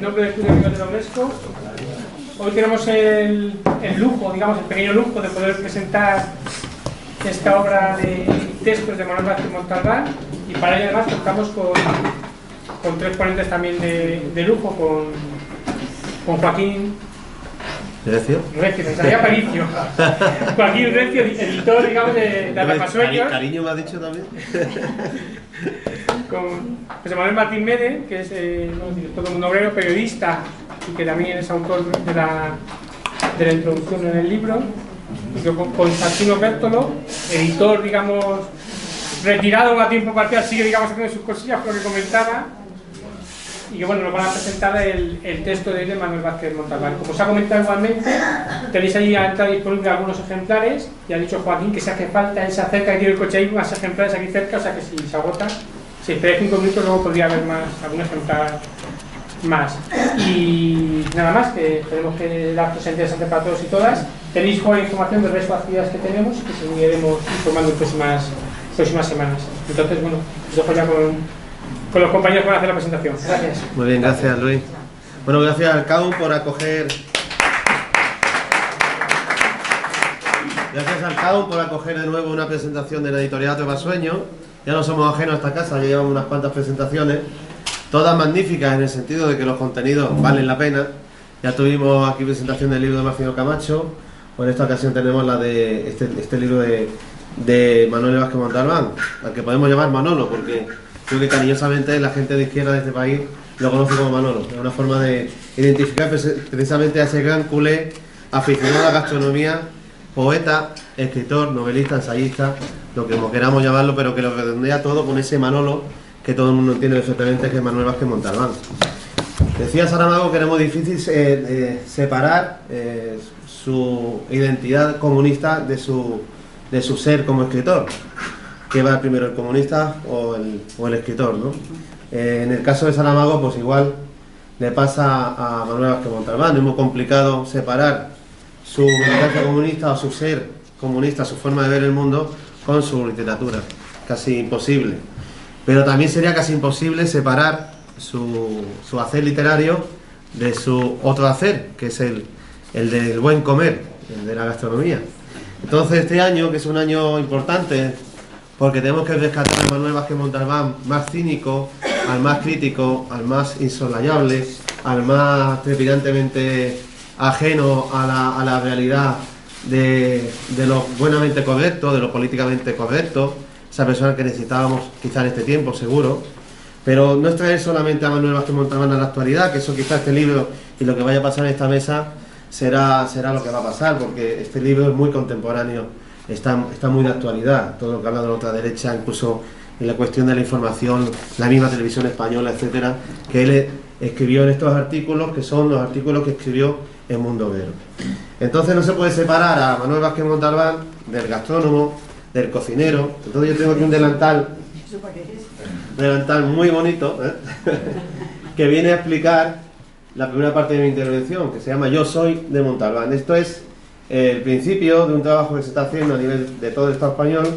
nombre del Club de Amigos de la UNESCO. Hoy tenemos el lujo, digamos, el pequeño lujo de poder presentar esta obra de textos de Manuel Vázquez Montalbán, y para ello además contamos con tres ponentes también de lujo, con Joaquín Recio, me salía Aparicio. Joaquín Recio, editor, digamos, de Atrapasueños. Cariño me ha dicho también. Con José Manuel Martín Mede, que es director del Mundo Obrero, periodista, y que también es autor de la introducción en el libro. Y con Santino Bertolo, editor, digamos, retirado a tiempo parcial, sigue, digamos, haciendo sus cosillas, por lo que comentaba. Y que bueno, nos van a presentar el texto de Manuel Vázquez Montalbán. Como os ha comentado igualmente, tenéis ahí a entrada disponible algunos ejemplares. Y ha dicho Joaquín que si hace falta, él se acerca, que tiene el coche ahí, más ejemplares aquí cerca, o sea que si se agota, si esperáis 5 minutos, luego podría haber algún ejemplar más. Y nada más, que esperemos que la cosa sea interesante para todos y todas. Tenéis toda la información del resto de actividades que tenemos, que seguiremos informando en próximas semanas. Entonces, bueno, os dejo ya con los compañeros que van a hacer la presentación. Gracias. Muy bien, gracias Luis. Bueno, gracias al CAU por acoger. Gracias al CAU por acoger de nuevo una presentación de la editorial Atrapasueños. Ya no somos ajenos a esta casa, ya llevamos unas cuantas presentaciones, todas magníficas en el sentido de que los contenidos valen la pena. Ya tuvimos aquí presentación del libro de Marcelo Camacho, por esta ocasión tenemos la de este libro de Manuel Vázquez Montalbán, al que podemos llamar Manolo, porque creo que cariñosamente la gente de izquierda de este país lo conoce como Manolo. Es una forma de identificar precisamente a ese gran culé aficionado a la gastronomía, poeta, escritor, novelista, ensayista, lo que queramos llamarlo, pero que lo redondea todo con ese Manolo que todo el mundo entiende perfectamente, que es Manuel Vázquez Montalbán. Decía Saramago que era muy difícil separar su identidad comunista de su ser como escritor. ¿Qué va primero, el comunista o el escritor, ¿no? En el caso de Saramago, pues igual le pasa a Manuel Vázquez Montalbán. Es muy complicado separar su militancia comunista o su ser comunista, su forma de ver el mundo, con su literatura. Casi imposible. Pero también sería casi imposible separar su hacer literario de su otro hacer, que es el del buen comer, el de la gastronomía. Entonces este año, que es un año importante, porque tenemos que rescatar a Manuel Vázquez Montalbán más cínico, al más crítico, al más insolayable, al más trepidantemente ajeno a la realidad de lo buenamente correcto, de lo políticamente correcto, esa persona que necesitábamos quizá en este tiempo, seguro. Pero no es traer solamente a Manuel Vázquez Montalbán a la actualidad, que eso quizá este libro y lo que vaya a pasar en esta mesa será lo que va a pasar, porque este libro es muy contemporáneo, está muy de actualidad, todo lo que habla de la ultraderecha, incluso en la cuestión de la información, la misma televisión española, etcétera, que él escribió en estos artículos, que son los artículos que escribió en Mundo Obrero. Entonces no se puede separar a Manuel Vázquez Montalbán del gastrónomo, del cocinero. Entonces yo tengo aquí un delantal muy bonito, que viene a explicar la primera parte de mi intervención, que se llama Yo soy de Montalbán. Esto es el principio de un trabajo que se está haciendo a nivel de todo el Estado español,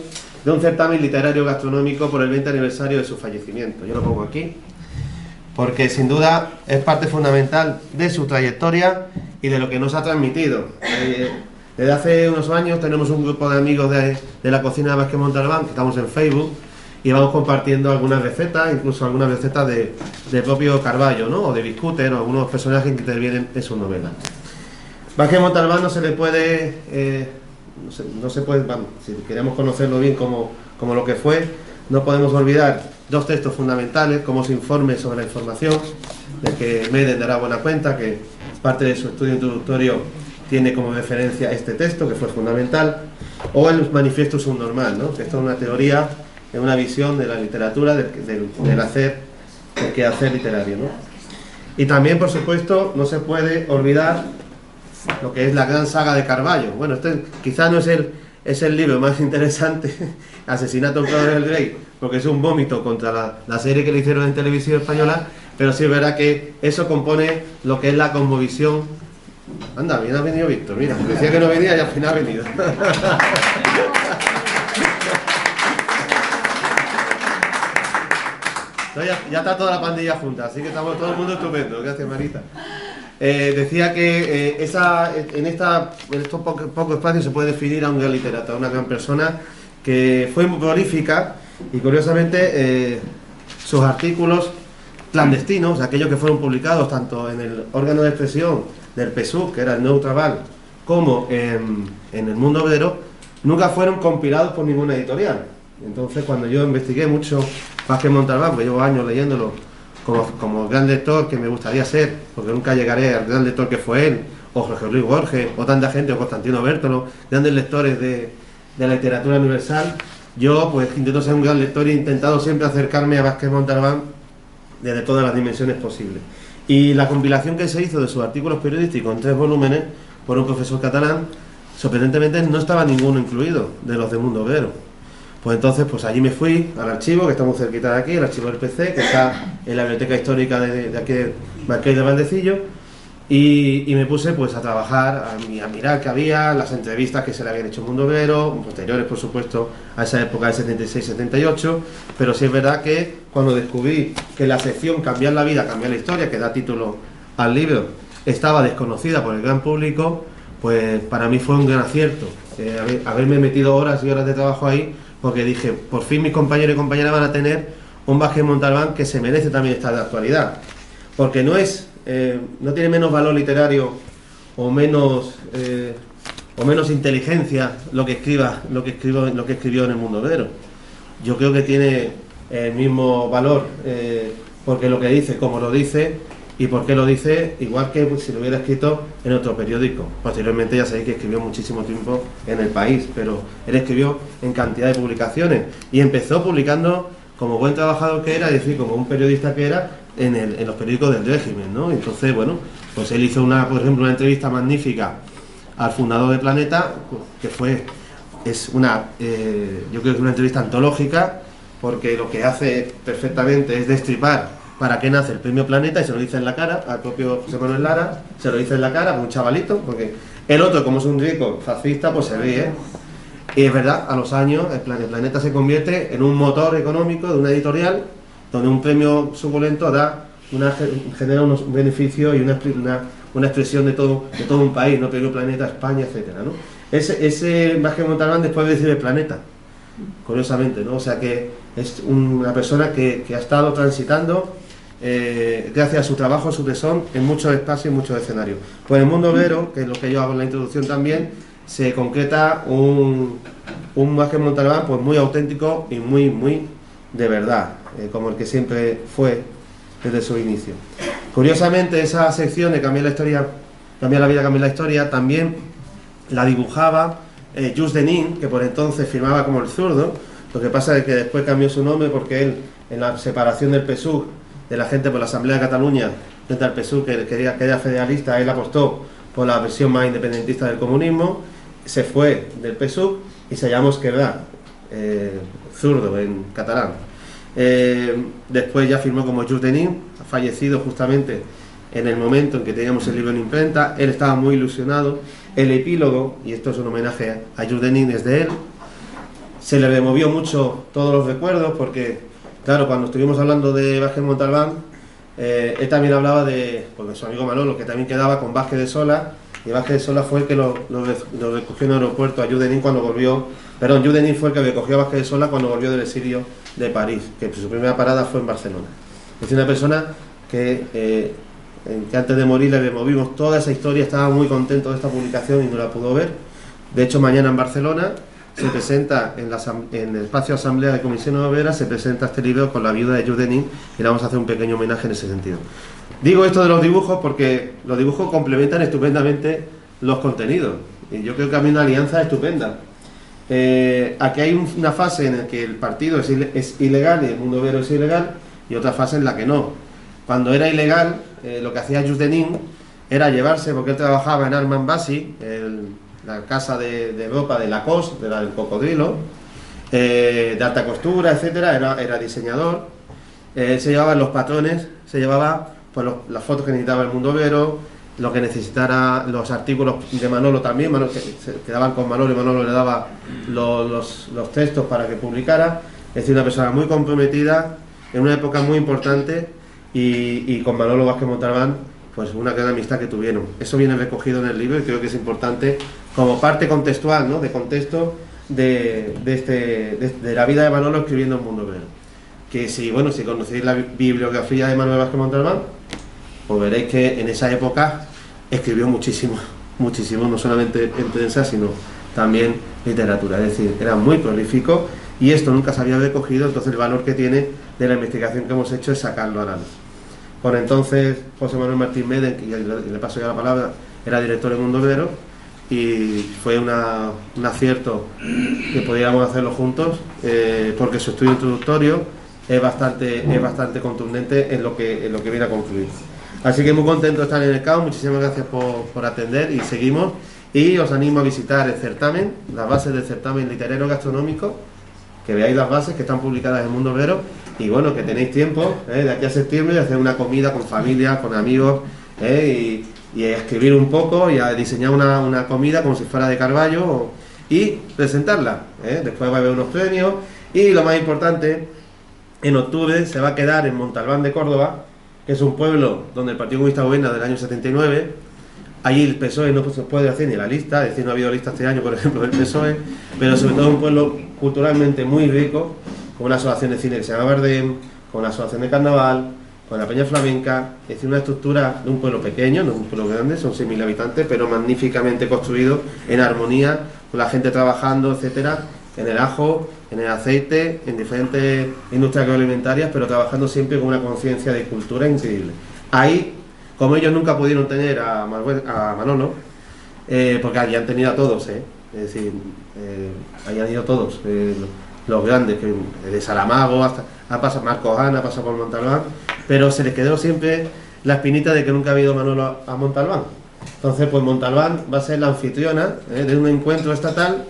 de un certamen literario gastronómico por el 20 aniversario de su fallecimiento. Yo lo pongo aquí, porque sin duda es parte fundamental de su trayectoria y de lo que nos ha transmitido. Desde hace unos años tenemos un grupo de amigos de la cocina de Vázquez Montalbán, que estamos en Facebook, y vamos compartiendo algunas recetas, incluso algunas recetas de propio Carballo, ¿no? O de Biscuter, o algunos personajes que intervienen en sus novelas. Vázquez Montalbán no se le puede, no se puede, vamos, si queremos conocerlo bien como lo que fue, no podemos olvidar dos textos fundamentales, como su informe sobre la información, de que Meden dará buena cuenta, que parte de su estudio introductorio tiene como referencia este texto, que fue fundamental, o el manifiesto subnormal, ¿no? Que esto es una teoría, es una visión de la literatura, del hacer, del quehacer literario, ¿no? Y también, por supuesto, no se puede olvidar lo que es la gran saga de Carballo. Bueno, este quizás no es el libro más interesante, Asesinato en Claro del Rey, porque es un vómito contra la serie que le hicieron en televisión española, pero sí es verdad que eso compone lo que es la cosmovisión. Anda, bien ha venido Víctor, mira, decía que no venía y al final ha venido. Ya está toda la pandilla junta, así que estamos todo el mundo estupendo. Gracias, Marita. Decía que en estos pocos espacios se puede definir a un gran literato, a una gran persona que fue muy prolífica y curiosamente sus artículos clandestinos, aquellos que fueron publicados tanto en el órgano de expresión del PSUV, que era el Nou Treball, como en el Mundo Obrero, nunca fueron compilados por ninguna editorial. Entonces, cuando yo investigué mucho Vázquez Montalbán, porque llevo años leyéndolo como gran lector que me gustaría ser, porque nunca llegaré al gran lector que fue él, o Jorge Luis Borges, o tanta gente, o Constantino Bértolo, grandes lectores de la literatura universal, yo pues intento ser un gran lector e he intentado siempre acercarme a Vázquez Montalbán desde todas las dimensiones posibles. Y la compilación que se hizo de sus artículos periodísticos en 3 volúmenes por un profesor catalán, sorprendentemente no estaba ninguno incluido de los de Mundo Obrero. Pues entonces, pues allí me fui al archivo, que está muy cerquita de aquí, el archivo del PC, que está en la biblioteca histórica de aquí de Marqués de Valdecillo, y me puse pues a trabajar, a mirar qué había, las entrevistas que se le habían hecho en Mundo Obrero, posteriores por supuesto a esa época del 76-78, pero sí es verdad que cuando descubrí que la sección Cambiar la vida, cambiar la historia, que da título al libro, estaba desconocida por el gran público, pues para mí fue un gran acierto haberme metido horas y horas de trabajo ahí, porque dije, por fin mis compañeros y compañeras van a tener un Vázquez Montalbán que se merece también estar de actualidad, porque no tiene menos valor literario o menos inteligencia lo que escribió en el Mundo Obrero. Yo creo que tiene el mismo valor, porque lo que dice, como lo dice, y por qué lo dice, igual que si lo hubiera escrito en otro periódico. Posteriormente ya sabéis que escribió muchísimo tiempo en El País, pero él escribió en cantidad de publicaciones y empezó publicando como buen trabajador que era, es decir, como un periodista que era, en los periódicos del régimen, ¿no? Entonces, bueno, pues él hizo por ejemplo, una entrevista magnífica al fundador de Planeta, que yo creo que es una entrevista antológica, porque lo que hace perfectamente es destripar para qué nace el premio Planeta, y se lo dice en la cara al propio José Manuel Lara, se lo dice en la cara a un chavalito, porque el otro, como es un rico fascista, pues se ríe. Y es verdad, a los años el Planeta se convierte en un motor económico de una editorial, donde un premio suculento genera unos beneficios y una expresión de todo un país, ¿no? Premio Planeta, España, etcétera, ¿no? Ese Vázquez Montalbán después recibe Planeta, curiosamente, ¿no? O sea que es una persona que ha estado transitando, gracias a su trabajo, a su tesón, en muchos espacios y muchos escenarios. Pues en el Mundo Obrero, que es lo que yo hago en la introducción también, se concreta un Vázquez Montalbán pues muy auténtico y muy de verdad, como el que siempre fue desde su inicio. Curiosamente, esa sección de Cambiar la vida, cambiar la historia, también la dibujaba Just Denis, que por entonces firmaba como El Zurdo. Lo que pasa es que después cambió su nombre porque él, en la separación del PSUV, de la gente por la Asamblea de Cataluña, frente al PSUV, que era federalista, él apostó por la versión más independentista del comunismo, se fue del PSUV y se llamó Esquerrà, zurdo en catalán. Después ya firmó como Just Denis, fallecido justamente en el momento en que teníamos el libro en imprenta. Él estaba muy ilusionado. El epílogo, y esto es un homenaje a Just Denis, es de él. Se le removió mucho todos los recuerdos, porque claro, cuando estuvimos hablando de Vázquez Montalbán, él también hablaba porque su amigo Manolo, que también quedaba con Vázquez de Sola, y Vázquez de Sola fue el que lo recogió en el aeropuerto a Just Denis cuando volvió. Perdón, Just Denis fue el que recogió a Vázquez de Sola cuando volvió del exilio de París, que su primera parada fue en Barcelona. Es una persona que antes de morir le removimos toda esa historia, estaba muy contento de esta publicación y no la pudo ver. De hecho, mañana en Barcelona se presenta en el espacio Asamblea de Comisiones Obreras, se presenta este libro con la viuda de Just Denis, y le vamos a hacer un pequeño homenaje en ese sentido. Digo esto de los dibujos porque los dibujos complementan estupendamente los contenidos, y yo creo que hay una alianza estupenda. Aquí hay una fase en la que el partido es ilegal y el Mundo Obrero es ilegal, y otra fase en la que no. Cuando era ilegal, lo que hacía Just Denis era llevarse, porque él trabajaba en Armand Bassi, la casa de ropa de Lacoste, del cocodrilo, de alta costura, etcétera, era diseñador. Se llevaba los patrones, se llevaba pues, las fotos que necesitaba el Mundo Obrero, lo que necesitara, los artículos de Manolo también, que se quedaban con Manolo y Manolo le daba los textos para que publicara. Es decir, una persona muy comprometida, en una época muy importante y con Manolo Vázquez Montalbán, pues una gran amistad que tuvieron. Eso viene recogido en el libro y creo que es importante como parte contextual, ¿no? De contexto de la vida de Manolo escribiendo El Mundo Obrero. Que si conocéis la bibliografía de Manuel Vázquez Montalbán, pues veréis que en esa época escribió muchísimo, no solamente en prensa, sino también literatura. Es decir, era muy prolífico y esto nunca se había recogido, entonces el valor que tiene de la investigación que hemos hecho es sacarlo a la luz. Por entonces, José Manuel Martín Meden, que le paso ya la palabra, era director de Mundo Obrero y fue un acierto que pudiéramos hacerlo juntos, porque su estudio introductorio es bastante contundente en lo que viene a concluir. Así que muy contento de estar en el CAO, muchísimas gracias por atender y seguimos. Y os animo a visitar el certamen, las bases del certamen literario gastronómico, que veáis las bases que están publicadas en Mundo Obrero y bueno, que tenéis tiempo de aquí a septiembre de hacer una comida con familia, con amigos y a escribir un poco y a diseñar una comida como si fuera de Carballo y presentarla. Después va a haber unos premios y lo más importante, en octubre se va a quedar en Montalbán de Córdoba, que es un pueblo donde el Partido Comunista gobierna del año 79. Allí el PSOE no se puede hacer ni la lista, es decir, no ha habido lista este año, por ejemplo, del PSOE, pero sobre todo un pueblo culturalmente muy rico, con una asociación de cine que se llama Verdem, con una asociación de carnaval, con la Peña Flamenca, es decir, una estructura de un pueblo pequeño, no es un pueblo grande, son 6.000 habitantes, pero magníficamente construido, en armonía, con la gente trabajando, etcétera, en el ajo, en el aceite, en diferentes industrias agroalimentarias, pero trabajando siempre con una conciencia de cultura increíble. Ahí, como ellos nunca pudieron tener a Manolo, porque allí han tenido a todos, es decir, ahí han ido todos, los grandes, que de Saramago hasta ha pasado Marcos Ana, ha pasado por Montalbán, pero se les quedó siempre la espinita de que nunca ha habido Manolo a Montalbán. Entonces, pues Montalbán va a ser la anfitriona de un encuentro estatal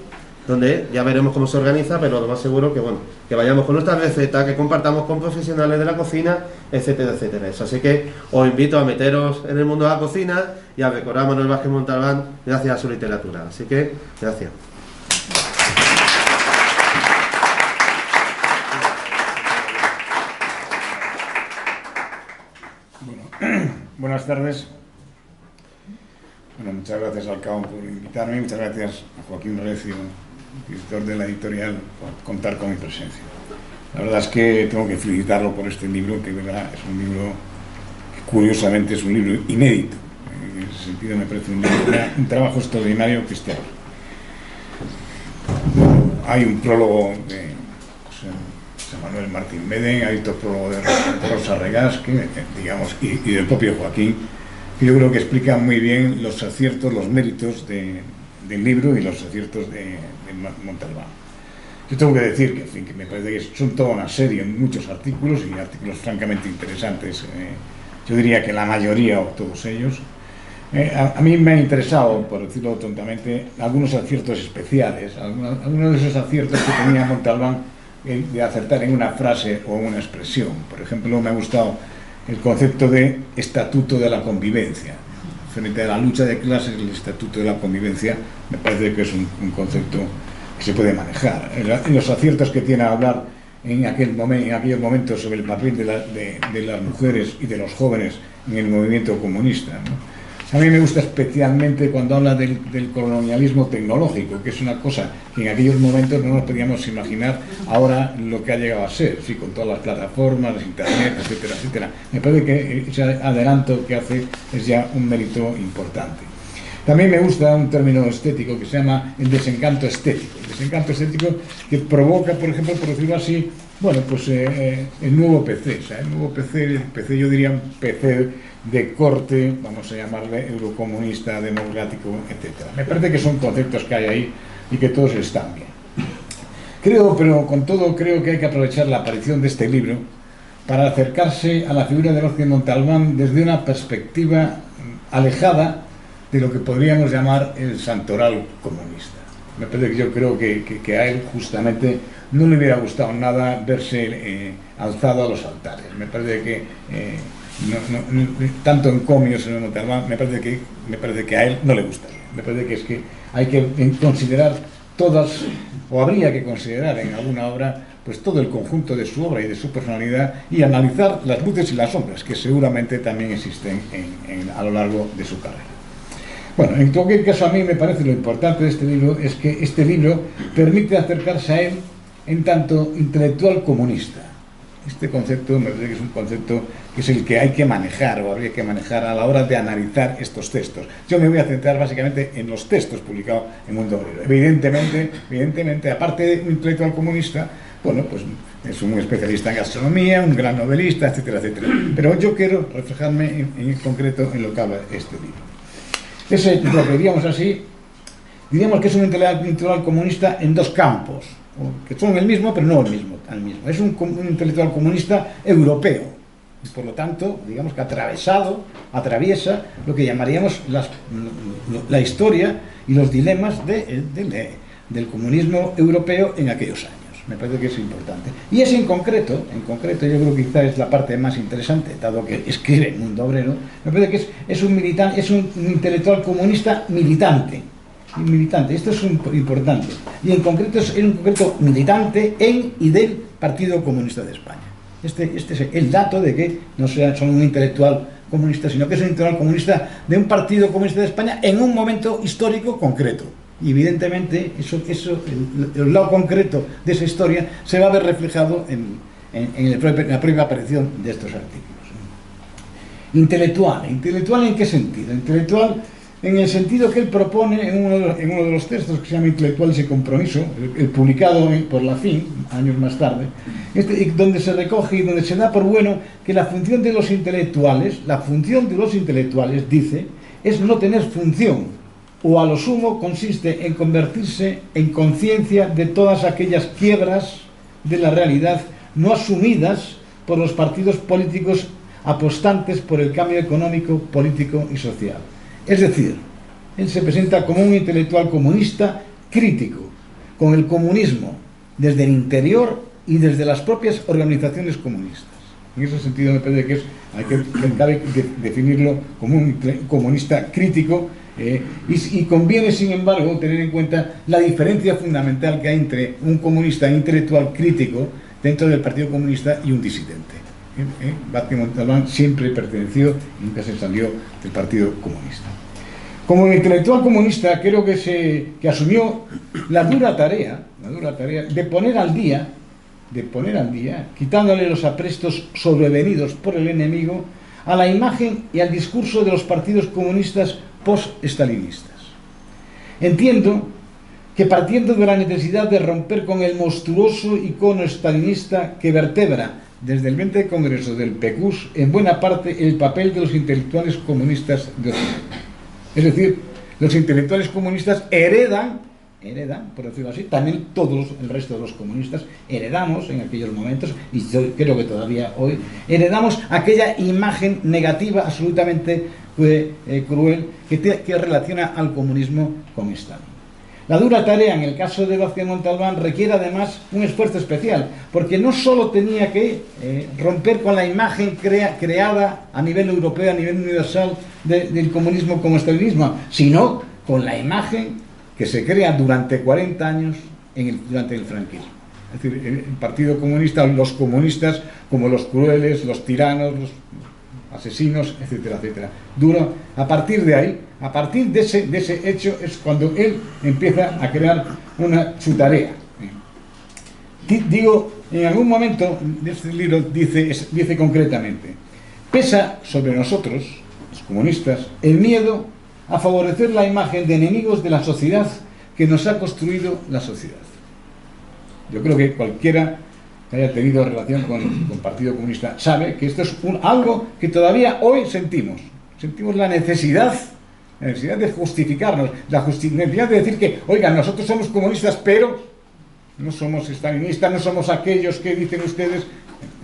donde ya veremos cómo se organiza, pero lo más seguro que vayamos con nuestras recetas, que compartamos con profesionales de la cocina, etcétera, etcétera. Eso. Así que os invito a meteros en el mundo de la cocina y a recordar a Manuel Vázquez Montalbán gracias a su literatura. Así que, gracias. Bueno, buenas tardes. Bueno, muchas gracias al CAO por invitarme, muchas gracias a Joaquín Recio, director de la editorial, por contar con mi presencia. La verdad es que tengo que felicitarlo por este libro, que verdad es un libro que curiosamente es un libro inédito. En ese sentido me parece un trabajo extraordinario que esté ahora. Hay un prólogo de José Manuel Martín Meden, hay otro prólogo de Rosa Regás, digamos, y del propio Joaquín, que yo creo que explica muy bien los aciertos, los méritos del libro y los aciertos de Montalbán. Yo tengo que decir que, en fin, que me parece que son toda una serie, muchos artículos y artículos francamente interesantes. Yo diría que la mayoría o todos ellos. A mí me han interesado, por decirlo tontamente, algunos aciertos especiales, algunos de esos aciertos que tenía Montalbán de acertar en una frase o una expresión. Por ejemplo, me ha gustado el concepto de estatuto de la convivencia. Frente a la lucha de clases, el estatuto de la convivencia me parece que es un concepto que se puede manejar. En los aciertos que tiene a hablar en aquellos momentos sobre el papel de las mujeres y de los jóvenes en el movimiento comunista, ¿no? A mí me gusta especialmente cuando habla del colonialismo tecnológico, que es una cosa que en aquellos momentos no nos podíamos imaginar ahora lo que ha llegado a ser, sí, con todas las plataformas, internet, etcétera, etcétera. Me parece que ese adelanto que hace es ya un mérito importante. También me gusta un término estético que se llama el desencanto estético. El desencanto estético que provoca, por ejemplo, por decirlo así, bueno, pues el nuevo PC. O sea, el nuevo PC, yo diría un PC de corte, vamos a llamarle eurocomunista, democrático, etc. Me parece que son conceptos que hay ahí y que todos están bien. Pero con todo creo que hay que aprovechar la aparición de este libro para acercarse a la figura de Vázquez Montalbán desde una perspectiva alejada de lo que podríamos llamar el santoral comunista. Me parece que yo creo que a él justamente no le hubiera gustado nada verse alzado a los altares. Me parece que tanto en Comios en Montalbán, me parece que a él no le gustaría. Me parece que hay que considerar todas, o habría que considerar en alguna obra, pues todo el conjunto de su obra y de su personalidad y analizar las luces y las sombras que seguramente también existen a lo largo de su carrera. Bueno, en cualquier caso, a mí me parece lo importante de este libro es que este libro permite acercarse a él en tanto intelectual comunista. Este concepto me parece que es un concepto que es el que hay que manejar o habría que manejar a la hora de analizar estos textos. Yo me voy a centrar básicamente en los textos publicados en Mundo Obrero. Evidentemente, aparte de un intelectual comunista, bueno, pues es un especialista en gastronomía, un gran novelista, etcétera, etcétera. Pero yo quiero reflejarme en concreto en lo que habla este libro. Ese, lo que diríamos así, diríamos que es un intelectual comunista en dos campos, que son el mismo, pero no el mismo. Es un intelectual comunista europeo, y por lo tanto, digamos que atraviesa lo que llamaríamos la historia y los dilemas del comunismo europeo en aquellos años. Me parece que es importante. Y es en concreto, yo creo que quizá es la parte más interesante, dado que escribe Mundo Obrero, me parece que es un intelectual comunista militante. Esto es importante. Y en concreto es militante en y del Partido Comunista de España. Este es el dato de que no sea solo un intelectual comunista, sino que es un intelectual comunista de un Partido Comunista de España en un momento histórico concreto. Y evidentemente el lado concreto de esa historia se va a ver reflejado en la propia aparición de estos artículos. ¿Intelectual en qué sentido? Intelectual en el sentido que él propone en uno de los textos que se llama Intelectuales y Compromiso, el publicado por La Fin, años más tarde, donde se recoge y donde se da por bueno que la función de los intelectuales, dice, es no tener función, o a lo sumo consiste en convertirse en conciencia de todas aquellas quiebras de la realidad no asumidas por los partidos políticos apostantes por el cambio económico, político y social. Es decir, él se presenta como un intelectual comunista crítico, con el comunismo desde el interior y desde las propias organizaciones comunistas. En ese sentido me parece que cabe definirlo como un comunista crítico, y conviene, sin embargo, tener en cuenta la diferencia fundamental que hay entre un comunista intelectual crítico dentro del Partido Comunista y un disidente. Vázquez Montalbán siempre perteneció y nunca se salió del Partido Comunista. Como intelectual comunista, creo que asumió la dura tarea de poner al día, quitándole los aprestos sobrevenidos por el enemigo, a la imagen y al discurso de los partidos comunistas post-estalinistas. Entiendo que partiendo de la necesidad de romper con el monstruoso icono estalinista que vertebra desde el 20 Congreso del PECUS en buena parte el papel de los intelectuales comunistas de Occidente. Es decir, los intelectuales comunistas heredan, por decirlo así, también el resto de los comunistas heredamos en aquellos momentos, y yo creo que todavía hoy, heredamos aquella imagen negativa absolutamente cruel que relaciona al comunismo con Stalin. La dura tarea en el caso de Vázquez Montalbán requiere además un esfuerzo especial, porque no solo tenía que romper con la imagen creada a nivel europeo, a nivel universal del comunismo como estalinismo, sino con la imagen que se crea durante 40 años durante el franquismo. Es decir, el Partido Comunista, los comunistas como los crueles, los tiranos, los asesinos, etcétera, etcétera. A partir de ahí, a partir de ese hecho, es cuando él empieza a crear su tarea. Digo, en algún momento de este libro dice concretamente: pesa sobre nosotros, los comunistas, el miedo a favorecer la imagen de enemigos de la sociedad que nos ha construido la sociedad. Yo creo que cualquiera que haya tenido relación con el Partido Comunista sabe que esto es algo que todavía hoy sentimos la necesidad de justificarnos, la necesidad de decir que, oigan, nosotros somos comunistas, pero no somos estalinistas, no somos aquellos que dicen ustedes,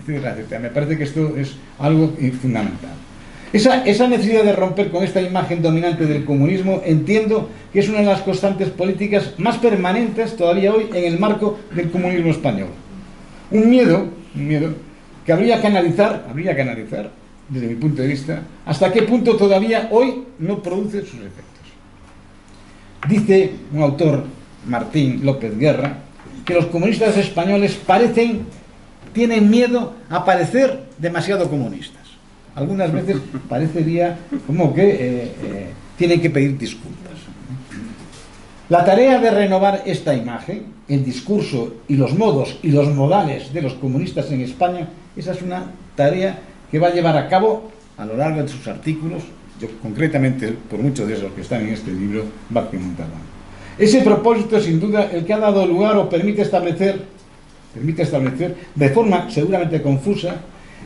etcétera, etcétera. Me parece que esto es algo fundamental. Esa necesidad de romper con esta imagen dominante del comunismo, entiendo que es una de las constantes políticas más permanentes todavía hoy en el marco del comunismo español. Un miedo que habría que analizar, desde mi punto de vista, hasta qué punto todavía hoy no produce sus efectos. Dice un autor, Martín López Guerra, que los comunistas españoles tienen miedo a parecer demasiado comunistas. Algunas veces parecería como que tienen que pedir disculpas. La tarea de renovar esta imagen, el discurso y los modos y los modales de los comunistas en España, esa es una tarea que va a llevar a cabo a lo largo de sus artículos, concretamente por muchos de esos que están en este libro, Vázquez Montalbán. Ese propósito, sin duda, el que ha dado lugar o permite establecer de forma seguramente confusa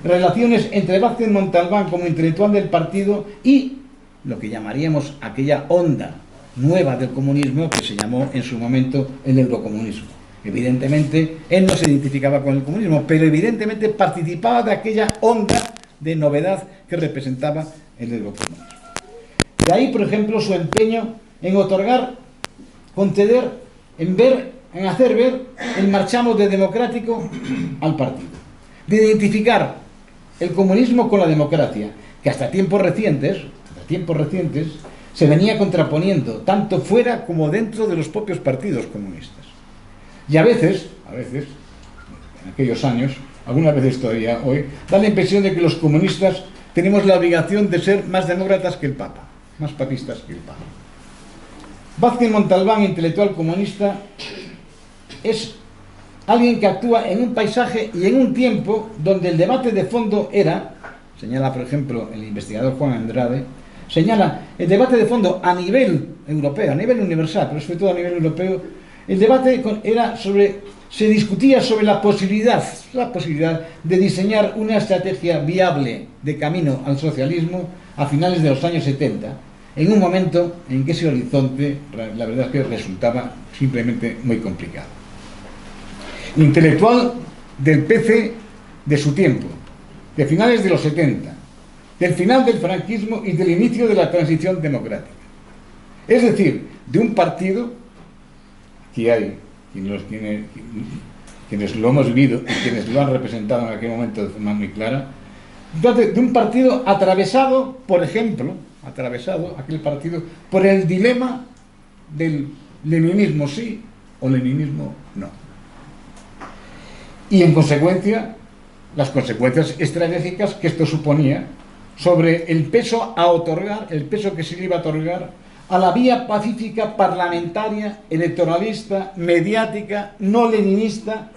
relaciones entre Vázquez Montalbán como intelectual del partido y lo que llamaríamos aquella onda nueva del comunismo que se llamó en su momento el eurocomunismo. Evidentemente, él no se identificaba con el comunismo, pero evidentemente participaba de aquella onda de novedad que representaba el eurocomunismo. De ahí, por ejemplo, su empeño en otorgar, conceder, en hacer ver el marchamo de democrático al partido, de identificar el comunismo con la democracia, que hasta tiempos recientes se venía contraponiendo tanto fuera como dentro de los propios partidos comunistas. Y a veces, en aquellos años, algunas veces todavía hoy, da la impresión de que los comunistas tenemos la obligación de ser más demócratas que el Papa, más papistas que el Papa. Vázquez Montalbán, intelectual comunista, es alguien que actúa en un paisaje y en un tiempo donde el debate de fondo era, señala por ejemplo el investigador Juan Andrade, señala el debate de fondo a nivel europeo, a nivel universal, pero sobre todo a nivel europeo, el debate se discutía sobre la posibilidad de diseñar una estrategia viable de camino al socialismo a finales de los años 70, en un momento en que ese horizonte, la verdad es que resultaba simplemente muy complicado. Intelectual del PC de su tiempo, de finales de los 70, del final del franquismo y del inicio de la transición democrática. Es decir, de un partido, aquí hay quienes lo hemos vivido y quienes lo han representado en aquel momento de forma muy clara, de un partido atravesado, por ejemplo, aquel partido, por el dilema del leninismo sí o leninismo no. Y en consecuencia, las consecuencias estratégicas que esto suponía sobre el peso a otorgar, el peso que se le iba a otorgar a la vía pacífica parlamentaria, electoralista, mediática, no leninista,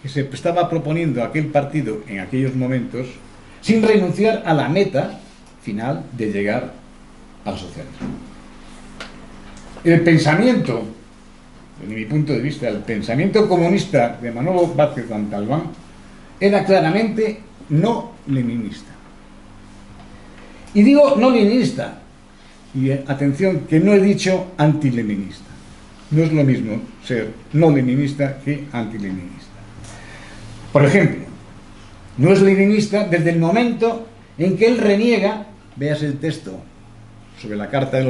que se estaba proponiendo aquel partido en aquellos momentos, sin renunciar a la meta final de llegar al socialismo. El pensamiento, desde mi punto de vista, el pensamiento comunista de Manolo Vázquez Montalbán era claramente no leninista. Y digo no leninista, y atención, que no he dicho antileninista. No es lo mismo ser no leninista que antileninista. Por ejemplo, no es leninista desde el momento en que él reniega, veas el texto sobre la Carta de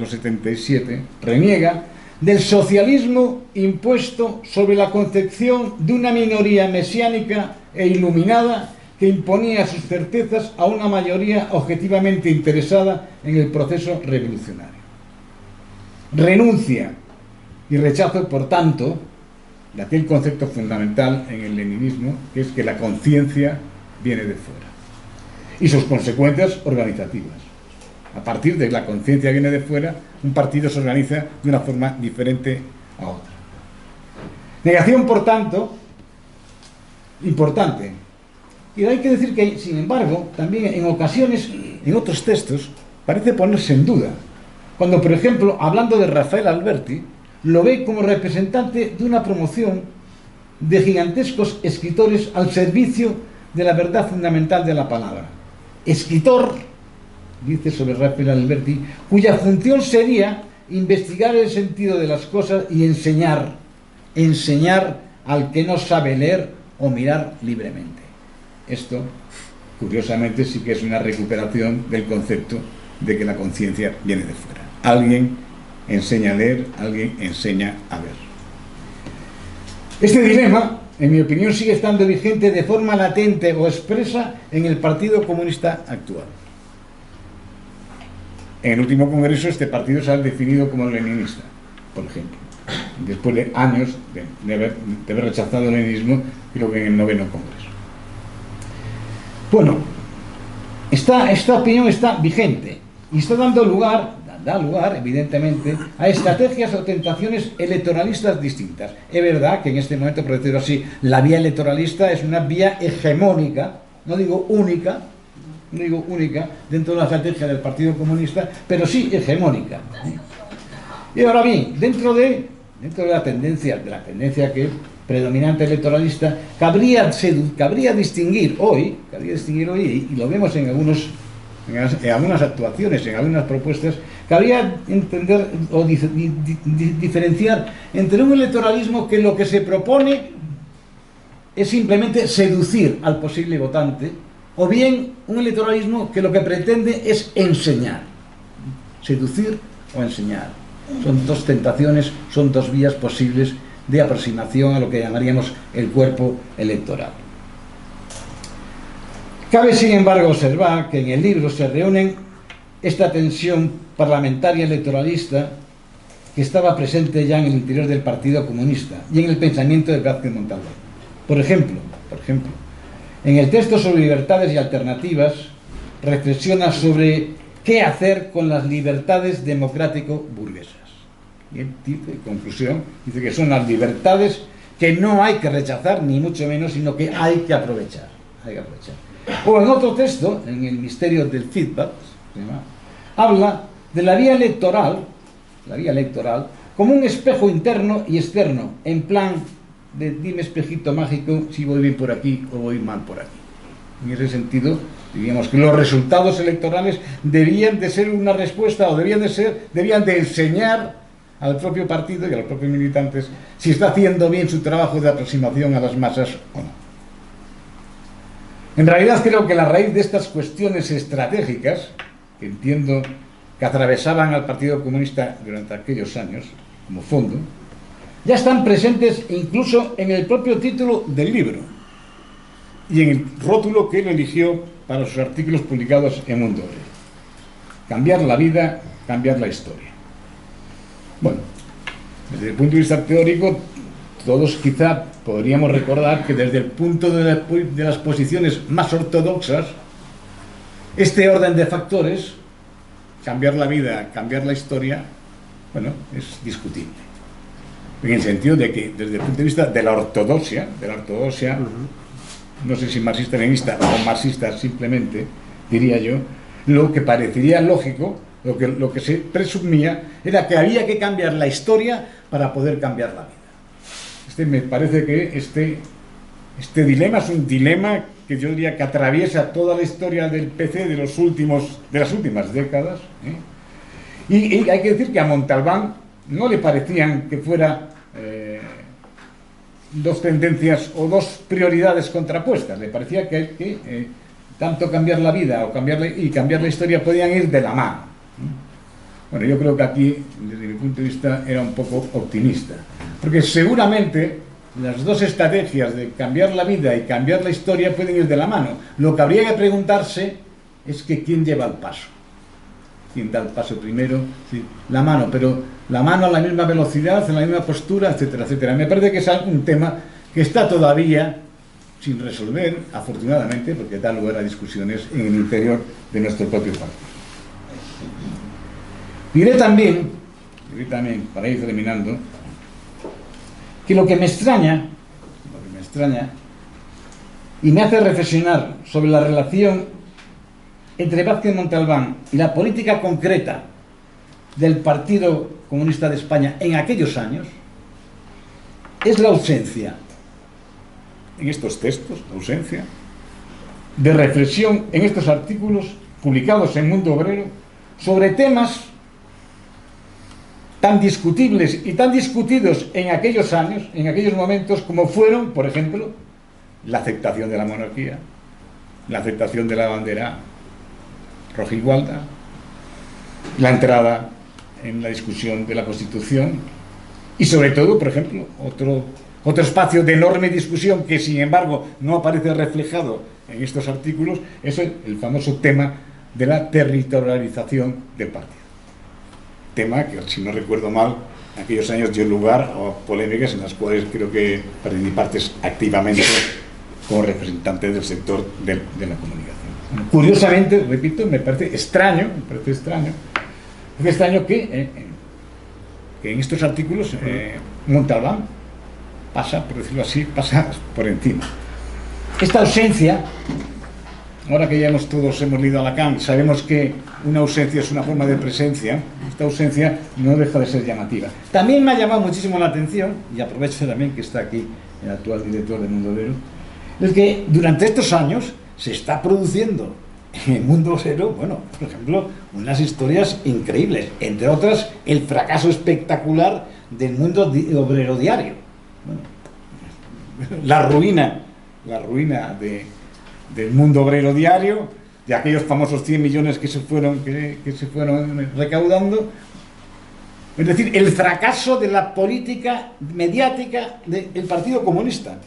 los 77, reniega del socialismo impuesto sobre la concepción de una minoría mesiánica e iluminada que imponía sus certezas a una mayoría objetivamente interesada en el proceso revolucionario. Renuncia y rechazo, por tanto, de aquel concepto fundamental en el leninismo, que es que la conciencia viene de fuera, y sus consecuencias organizativas. A partir de la conciencia que viene de fuera, un partido se organiza de una forma diferente a otra. Negación, por tanto, importante. Y hay que decir que, sin embargo, también en ocasiones, en otros textos, parece ponerse en duda. Cuando, por ejemplo, hablando de Rafael Alberti, lo ve como representante de una promoción de gigantescos escritores al servicio de la verdad fundamental de la palabra. Escritor, dice sobre Rafael Alberti, cuya función sería investigar el sentido de las cosas y enseñar al que no sabe leer o mirar libremente. Esto, curiosamente, sí que es una recuperación del concepto de que la conciencia viene de fuera. Alguien enseña a leer, alguien enseña a ver. Este dilema, en mi opinión, sigue estando vigente de forma latente o expresa en el Partido Comunista actual. En el último congreso este partido se ha definido como leninista, por ejemplo. después de años de haber rechazado el leninismo, creo que en el 9º Congreso. Bueno, esta opinión está vigente y está dando lugar, da lugar, evidentemente, a estrategias o tentaciones electoralistas distintas. Es verdad que en este momento, por decirlo así, la vía electoralista es una vía hegemónica, no digo única, dentro de la estrategia del Partido Comunista, pero sí hegemónica. Y ahora bien, dentro de la tendencia que predominante electoralista, cabría distinguir hoy, y lo vemos en algunas actuaciones, en algunas propuestas, cabría entender o diferenciar entre un electoralismo que lo que se propone es simplemente seducir al posible votante, o bien un electoralismo que lo que pretende es enseñar, seducir o enseñar. Son dos tentaciones, son dos vías posibles de aproximación a lo que llamaríamos el cuerpo electoral. Cabe, sin embargo, observar que en el libro se reúnen esta tensión parlamentaria electoralista que estaba presente ya en el interior del Partido Comunista y en el pensamiento de Vázquez Montalbán. Por ejemplo, en el texto sobre libertades y alternativas reflexiona sobre qué hacer con las libertades democrático-burguesas. Y en conclusión, dice que son las libertades que no hay que rechazar, ni mucho menos, sino que hay que aprovechar. O en otro texto, en el misterio del feedback, habla de la vía electoral como un espejo interno y externo, en plan de dime espejito mágico si voy bien por aquí o voy mal por aquí. En ese sentido, diríamos que los resultados electorales debían de ser una respuesta, o debían de enseñar al propio partido y a los propios militantes si está haciendo bien su trabajo de aproximación a las masas o no. En realidad creo que la raíz de estas cuestiones estratégicas, que entiendo que atravesaban al Partido Comunista durante aquellos años, como fondo, ya están presentes incluso en el propio título del libro y en el rótulo que él eligió para sus artículos publicados en Mundo Obrero. Cambiar la vida, cambiar la historia. Bueno, desde el punto de vista teórico, todos quizá podríamos recordar que desde el punto de las posiciones más ortodoxas, este orden de factores, cambiar la vida, cambiar la historia, bueno, es discutible. En el sentido de que, desde el punto de vista de la ortodoxia, no sé si marxista-leninista o marxista simplemente, diría yo, lo que parecería lógico, lo que se presumía, era que había que cambiar la historia para poder cambiar la vida. Me parece que este dilema es un dilema que yo diría que atraviesa toda la historia del PC de las últimas décadas, y hay que decir que a Montalbán no le parecían que fuera dos tendencias o dos prioridades contrapuestas. Le parecía que tanto cambiar la vida y cambiar la historia podían ir de la mano. Bueno, yo creo que aquí, desde mi punto de vista, era un poco optimista, porque seguramente las dos estrategias de cambiar la vida y cambiar la historia pueden ir de la mano. Lo que habría que preguntarse es que quién lleva el paso. ¿Quién da el paso primero? Sí, la mano, pero la mano a la misma velocidad, en la misma postura, etcétera, etcétera. Me parece que es un tema que está todavía sin resolver, afortunadamente, porque da lugar a discusiones en el interior de nuestro propio partido. Diré también, para ir terminando, que lo que me extraña y me hace reflexionar sobre la relación entre Vázquez Montalbán y la política concreta del Partido Comunista de España en aquellos años es la ausencia, en estos textos, de reflexión en estos artículos publicados en Mundo Obrero sobre temas tan discutibles y tan discutidos en aquellos años, en aquellos momentos, como fueron, por ejemplo, la aceptación de la monarquía, la aceptación de la bandera rojigualda, la entrada en la discusión de la Constitución y, sobre todo, por ejemplo, otro espacio de enorme discusión que, sin embargo, no aparece reflejado en estos artículos, es el famoso tema de la territorialización del partido. tema que, si no recuerdo mal, en aquellos años dio lugar a polémicas en las cuales creo que participaste activamente como representante del sector de la comunicación. Curiosamente, repito, me parece extraño que en estos artículos Montalbán pasa, por decirlo así, pasa por encima. Esta ausencia, ahora que ya todos hemos leído a Lacan, sabemos que una ausencia es una forma de presencia. Esta ausencia no deja de ser llamativa. También me ha llamado muchísimo la atención, y aprovecho también que está aquí el actual director de Mundo Obrero, el que durante estos años se está produciendo en el Mundo Obrero, bueno, por ejemplo, unas historias increíbles, entre otras el fracaso espectacular del Mundo Obrero Diario. Bueno, la ruina del Mundo Obrero Diario, de aquellos famosos 100 millones que se fueron recaudando. Es decir, el fracaso de la política mediática del Partido Comunista,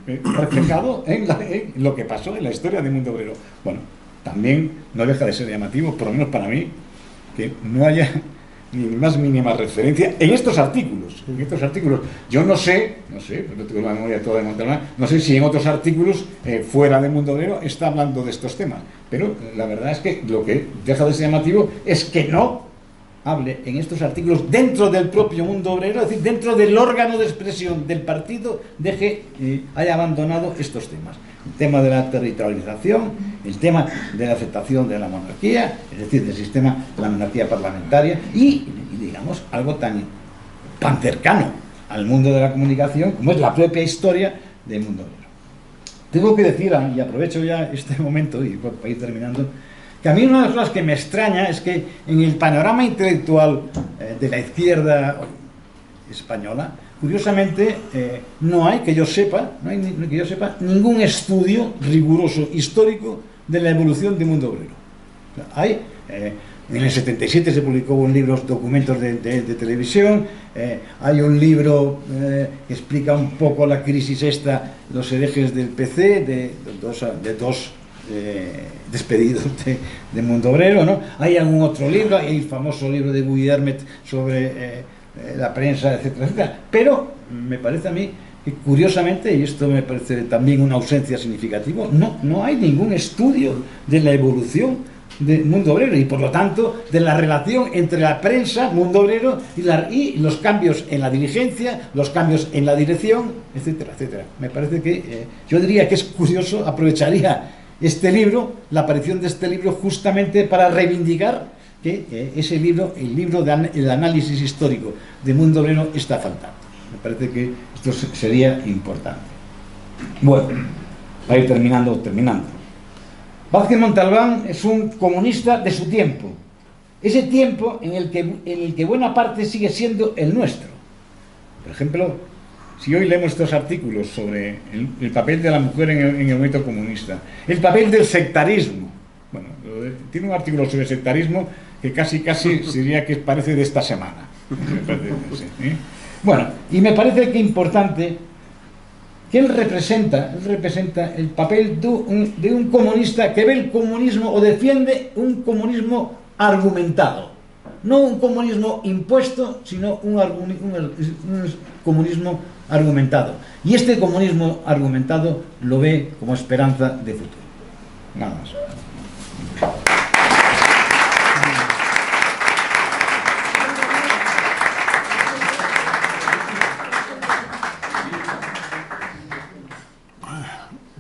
reflejado en lo que pasó en la historia del Mundo Obrero. Bueno, también no deja de ser llamativo, por lo menos para mí, que no haya ni más mínima referencia en estos artículos. Yo no sé, porque no tengo la memoria toda de Montalbán, no sé si en otros artículos fuera del Mundo Obrero está hablando de estos temas, pero la verdad es que lo que deja de ser llamativo es que no hable en estos artículos dentro del propio Mundo Obrero, es decir, dentro del órgano de expresión del partido, haya abandonado estos temas. El tema de la territorialización, el tema de la aceptación de la monarquía, es decir, del sistema de la monarquía parlamentaria y digamos, algo tan cercano al mundo de la comunicación como es la propia historia del Mundo Obrero. Tengo que decir, y aprovecho ya este momento y para ir terminando, que a mí una de las cosas que me extraña es que en el panorama intelectual de la izquierda española, curiosamente, no hay, que yo sepa, ningún estudio riguroso histórico de la evolución del Mundo Obrero. Hay, en el 77 se publicó un libro, documentos de televisión, hay un libro que explica un poco la crisis esta, los herejes del PC, de dos despedidos de Mundo Obrero, ¿no? Hay algún otro libro, hay el famoso libro de Guillermet sobre la prensa, etcétera, etcétera. Pero me parece a mí que, curiosamente, y esto me parece también una ausencia significativa, no hay ningún estudio de la evolución del Mundo Obrero y, por lo tanto, de la relación entre la prensa, Mundo Obrero y los cambios en la dirigencia, los cambios en la dirección, etcétera, etcétera. Me parece que yo diría que es curioso, aprovecharía este libro, la aparición de este libro, justamente para reivindicar que ese libro, el análisis histórico de Mundo Obrero, está faltando. Me parece que esto sería importante. Bueno, para ir terminando. Vázquez Montalbán es un comunista de su tiempo, ese tiempo en el que buena parte sigue siendo el nuestro. Por ejemplo, si hoy leemos estos artículos sobre el papel de la mujer en el movimiento comunista, el papel del sectarismo, bueno, tiene un artículo sobre sectarismo que casi diría que parece de esta semana. Bueno, y me parece que es importante que él representa el papel de un comunista que ve el comunismo o defiende un comunismo argumentado, no un comunismo impuesto, sino un comunismo argumentado. Y este comunismo argumentado lo ve como esperanza de futuro. Nada más.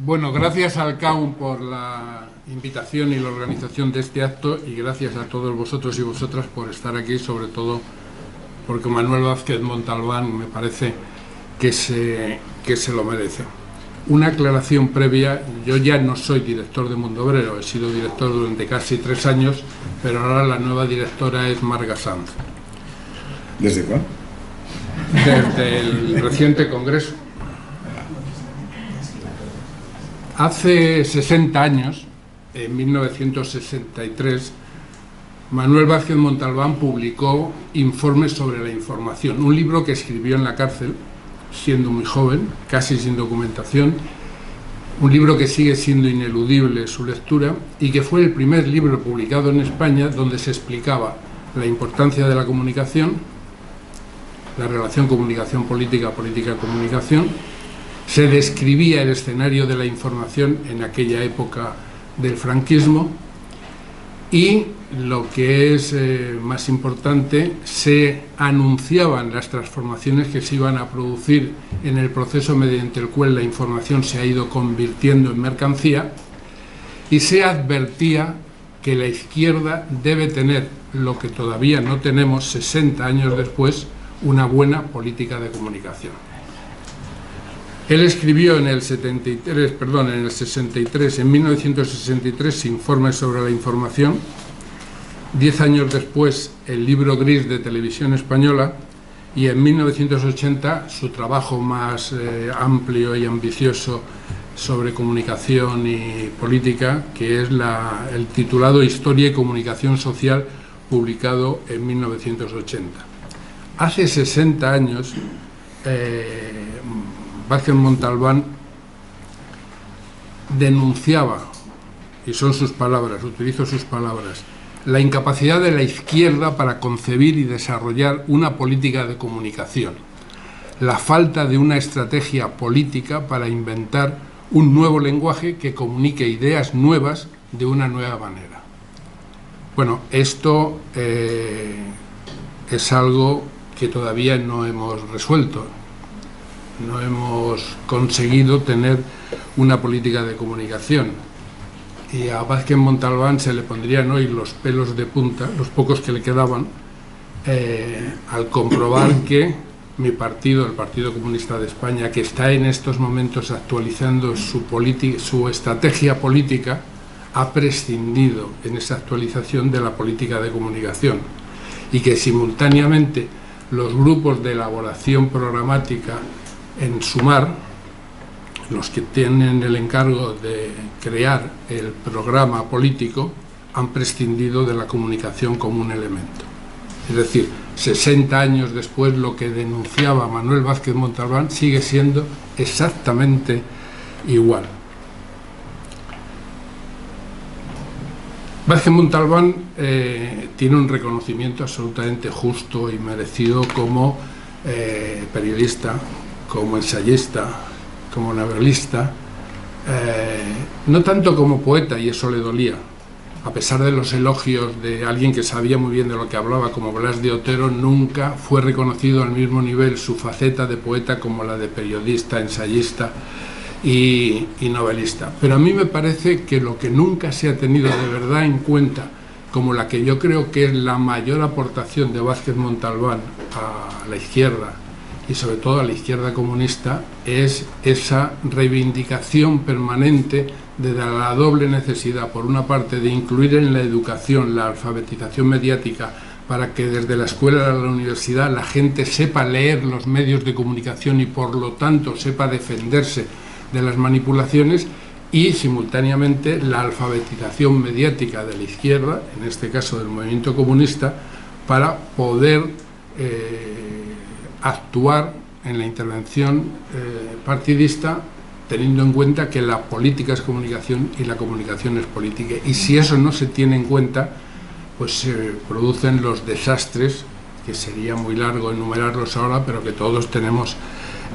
Bueno, gracias al CAUM por la invitación y la organización de este acto, y gracias a todos vosotros y vosotras por estar aquí, sobre todo porque Manuel Vázquez Montalbán me parece que se lo merece. Una aclaración previa: yo ya no soy director de Mundo Obrero, he sido director durante casi 3 años, pero ahora la nueva directora es Marga Sanz. ¿Desde cuándo? Desde el reciente congreso. Hace 60 años, en 1963, Manuel Vázquez Montalbán publicó Informes sobre la información, un libro que escribió en la cárcel, siendo muy joven, casi sin documentación, un libro que sigue siendo ineludible su lectura y que fue el primer libro publicado en España donde se explicaba la importancia de la comunicación, la relación comunicación política, política comunicación. Se describía el escenario de la información en aquella época del franquismo y, lo que es más importante, se anunciaban las transformaciones que se iban a producir en el proceso mediante el cual la información se ha ido convirtiendo en mercancía, y se advertía que la izquierda debe tener, lo que todavía no tenemos 60 años después, una buena política de comunicación. Él escribió en el 1963, Informes sobre la información. 10 años después, el libro gris de Televisión Española, y en 1980 su trabajo más amplio y ambicioso sobre comunicación y política, que es el titulado Historia y Comunicación Social, publicado en 1980. Hace 60 años, Vázquez Montalbán denunciaba, y son sus palabras, utilizo sus palabras, la incapacidad de la izquierda para concebir y desarrollar una política de comunicación, la falta de una estrategia política para inventar un nuevo lenguaje que comunique ideas nuevas de una nueva manera. Bueno, esto es algo que todavía no hemos resuelto. No hemos conseguido tener una política de comunicación. Y a Vázquez Montalbán se le pondrían hoy los pelos de punta, los pocos que le quedaban, al comprobar que mi partido, el Partido Comunista de España, que está en estos momentos actualizando su estrategia política, ha prescindido en esa actualización de la política de comunicación, y que simultáneamente los grupos de elaboración programática en Sumar, los que tienen el encargo de crear el programa político, han prescindido de la comunicación como un elemento. Es decir, 60 años después, lo que denunciaba Manuel Vázquez Montalbán sigue siendo exactamente igual. Vázquez Montalbán tiene un reconocimiento absolutamente justo y merecido como periodista, como ensayista, como novelista, no tanto como poeta, y eso le dolía. A pesar de los elogios de alguien que sabía muy bien de lo que hablaba, como Blas de Otero, nunca fue reconocido al mismo nivel su faceta de poeta como la de periodista, ensayista y novelista. Pero a mí me parece que lo que nunca se ha tenido de verdad en cuenta, como la que yo creo que es la mayor aportación de Vázquez Montalbán a la izquierda, y sobre todo a la izquierda comunista, es esa reivindicación permanente de la doble necesidad, por una parte, de incluir en la educación la alfabetización mediática, para que desde la escuela a la universidad la gente sepa leer los medios de comunicación y por lo tanto sepa defenderse de las manipulaciones, y simultáneamente la alfabetización mediática de la izquierda, en este caso del movimiento comunista, para poder actuar en la intervención partidista, teniendo en cuenta que la política es comunicación y la comunicación es política. Y si eso no se tiene en cuenta, pues se producen los desastres, que sería muy largo enumerarlos ahora, pero que todos tenemos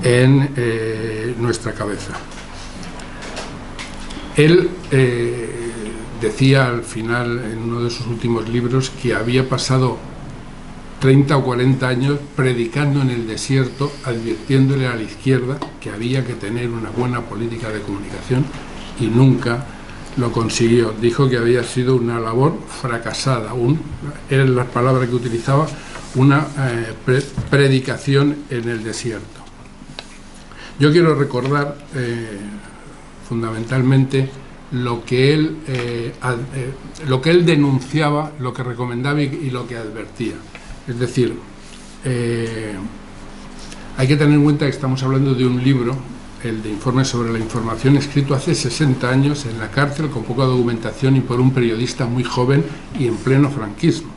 en nuestra cabeza. Él decía al final, en uno de sus últimos libros, que había pasado 30 o 40 años predicando en el desierto, advirtiéndole a la izquierda que había que tener una buena política de comunicación, y nunca lo consiguió. Dijo que había sido una labor fracasada, eran las palabras que utilizaba, una predicación en el desierto. Yo quiero recordar fundamentalmente lo que él denunciaba, lo que recomendaba y lo que advertía. Es decir, hay que tener en cuenta que estamos hablando de un libro, el de Informes sobre la información, escrito hace 60 años en la cárcel, con poca documentación y por un periodista muy joven y en pleno franquismo.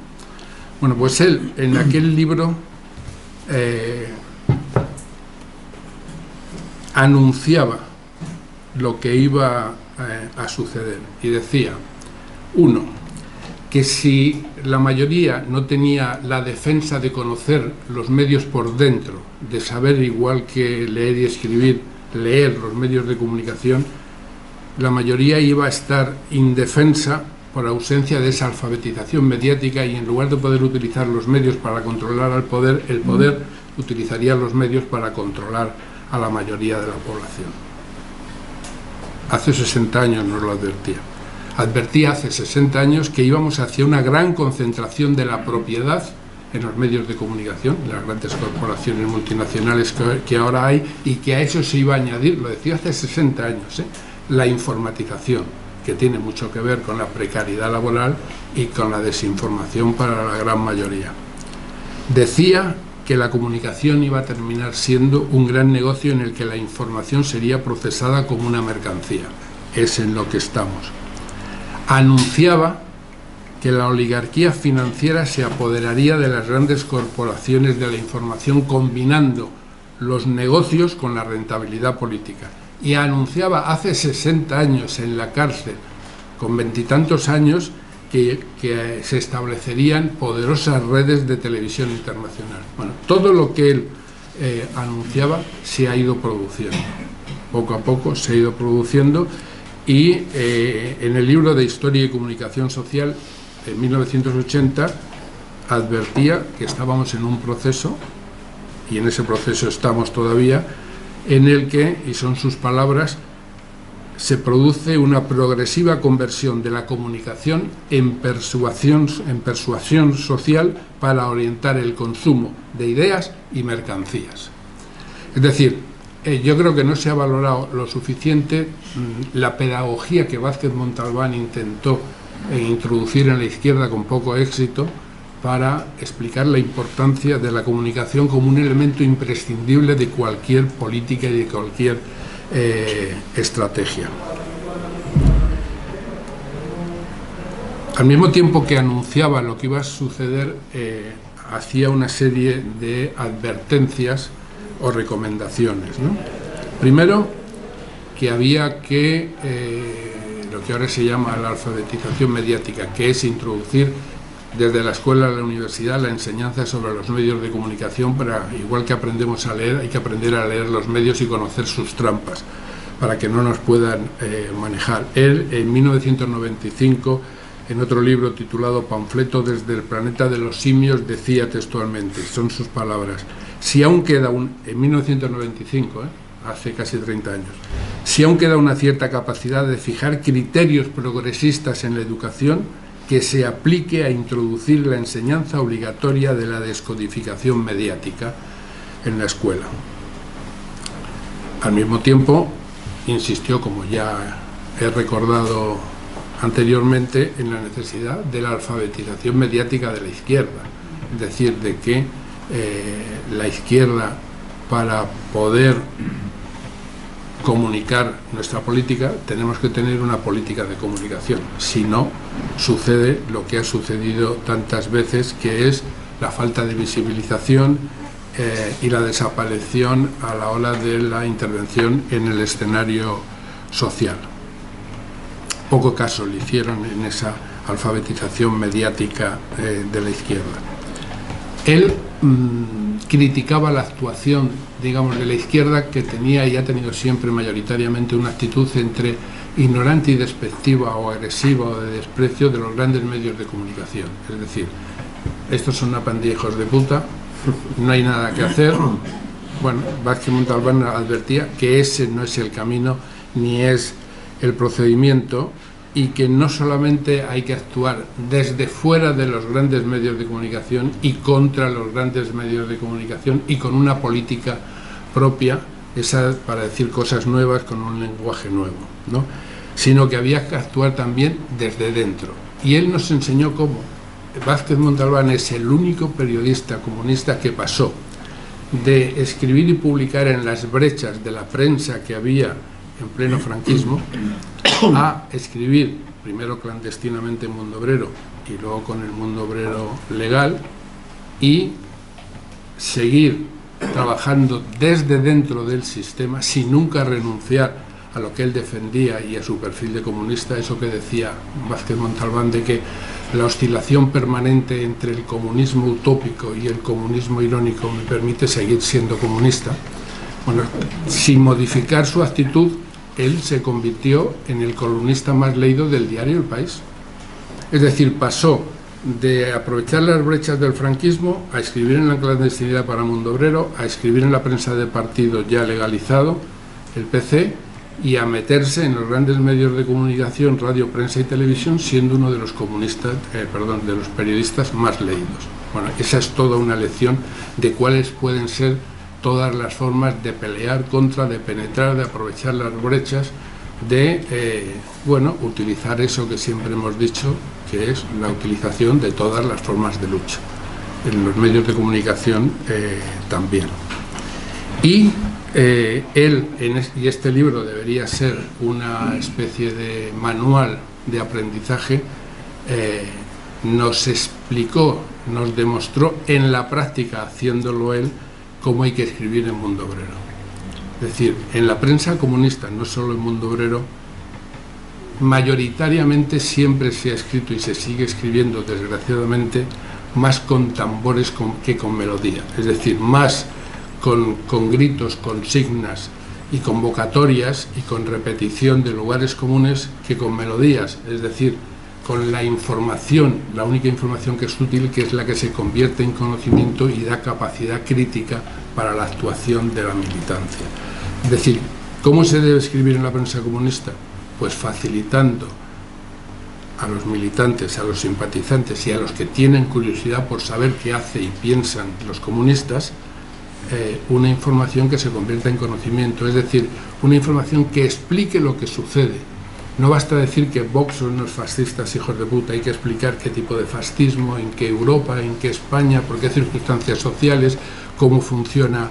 Bueno, pues él en aquel libro anunciaba lo que iba a suceder, y decía: 1. que si la mayoría no tenía la defensa de conocer los medios por dentro, de saber igual que leer y escribir, leer los medios de comunicación, la mayoría iba a estar indefensa por ausencia de esa alfabetización mediática, y en lugar de poder utilizar los medios para controlar al poder, el poder utilizaría los medios para controlar a la mayoría de la población. Hace 60 años nos lo advertía. Advertía hace 60 años que íbamos hacia una gran concentración de la propiedad en los medios de comunicación, en las grandes corporaciones multinacionales que ahora hay, y que a eso se iba a añadir, lo decía hace 60 años, la informatización, que tiene mucho que ver con la precariedad laboral y con la desinformación para la gran mayoría. Decía que la comunicación iba a terminar siendo un gran negocio en el que la información sería procesada como una mercancía. Es en lo que estamos. Anunciaba que la oligarquía financiera se apoderaría de las grandes corporaciones de la información, combinando los negocios con la rentabilidad política. Y anunciaba hace 60 años en la cárcel, con 20 y tantos años, que se establecerían poderosas redes de televisión internacional. Bueno, todo lo que él anunciaba se ha ido produciendo. Poco a poco se ha ido produciendo, y en el libro de Historia y Comunicación Social, en 1980, advertía que estábamos en un proceso, y en ese proceso estamos todavía, en el que, y son sus palabras, se produce una progresiva conversión de la comunicación en persuasión social para orientar el consumo de ideas y mercancías. Es decir, yo creo que no se ha valorado lo suficiente la pedagogía que Vázquez Montalbán intentó introducir en la izquierda con poco éxito, para explicar la importancia de la comunicación como un elemento imprescindible de cualquier política y de cualquier estrategia. Al mismo tiempo que anunciaba lo que iba a suceder, hacía una serie de advertencias o recomendaciones, ¿no? Primero, que había que, lo que ahora se llama la alfabetización mediática, que es introducir desde la escuela a la universidad la enseñanza sobre los medios de comunicación, para, igual que aprendemos a leer, hay que aprender a leer los medios y conocer sus trampas, para que no nos puedan manejar. Él, en 1995, en otro libro titulado Panfleto desde el planeta de los simios, decía textualmente, son sus palabras: si aún queda en 1995, hace casi 30 años, si aún queda una cierta capacidad de fijar criterios progresistas en la educación, que se aplique a introducir la enseñanza obligatoria de la descodificación mediática en la escuela. Al mismo tiempo, insistió, como ya he recordado anteriormente, en la necesidad de la alfabetización mediática de la izquierda, es decir, de que la izquierda, para poder comunicar nuestra política, tenemos que tener una política de comunicación. Si no, sucede lo que ha sucedido tantas veces, que es la falta de visibilización y la desaparición a la hora de la intervención en el escenario social. Poco caso le hicieron en esa alfabetización mediática de la izquierda. Él criticaba la actuación, digamos, de la izquierda, que tenía y ha tenido siempre mayoritariamente una actitud entre ignorante y despectiva, o agresiva o de desprecio de los grandes medios de comunicación. Es decir, estos son una pandilla de hijos de puta, no hay nada que hacer. Bueno, Vázquez Montalbán advertía que ese no es el camino ni es el procedimiento, y que no solamente hay que actuar desde fuera de los grandes medios de comunicación y contra los grandes medios de comunicación y con una política propia, esa para decir cosas nuevas con un lenguaje nuevo, ¿no? Sino que había que actuar también desde dentro. Y él nos enseñó cómo. Vázquez Montalbán es el único periodista comunista que pasó de escribir y publicar en las brechas de la prensa que había en pleno franquismo a escribir, primero clandestinamente en Mundo Obrero y luego con el Mundo Obrero legal, y seguir trabajando desde dentro del sistema sin nunca renunciar a lo que él defendía y a su perfil de comunista. Eso que decía Vázquez Montalbán, de que la oscilación permanente entre el comunismo utópico y el comunismo irónico me permite seguir siendo comunista. Bueno, sin modificar su actitud, él se convirtió en el columnista más leído del diario El País. Es decir, pasó de aprovechar las brechas del franquismo a escribir en la clandestinidad para Mundo Obrero, a escribir en la prensa de partido ya legalizado, el PC, y a meterse en los grandes medios de comunicación, radio, prensa y televisión, siendo uno de los de los periodistas más leídos. Bueno, esa es toda una lección de cuáles pueden ser todas las formas de pelear contra, de penetrar, de aprovechar las brechas, de utilizar eso que siempre hemos dicho, que es la utilización de todas las formas de lucha. En los medios de comunicación también. Y y este libro debería ser una especie de manual de aprendizaje, nos explicó, nos demostró en la práctica, haciéndolo él, cómo hay que escribir en Mundo Obrero. Es decir, en la prensa comunista, no solo en Mundo Obrero, mayoritariamente siempre se ha escrito y se sigue escribiendo, desgraciadamente, más con tambores que con melodía. Es decir, más con gritos, consignas y convocatorias y con repetición de lugares comunes que con melodías, es decir, con la información, la única información que es útil, que es la que se convierte en conocimiento y da capacidad crítica para la actuación de la militancia. Es decir, ¿cómo se debe escribir en la prensa comunista? Pues facilitando a los militantes, a los simpatizantes y a los que tienen curiosidad por saber qué hace y piensan los comunistas, una información que se convierta en conocimiento, es decir, una información que explique lo que sucede. No basta decir que Vox son unos fascistas hijos de puta, hay que explicar qué tipo de fascismo, en qué Europa, en qué España, por qué circunstancias sociales, cómo funciona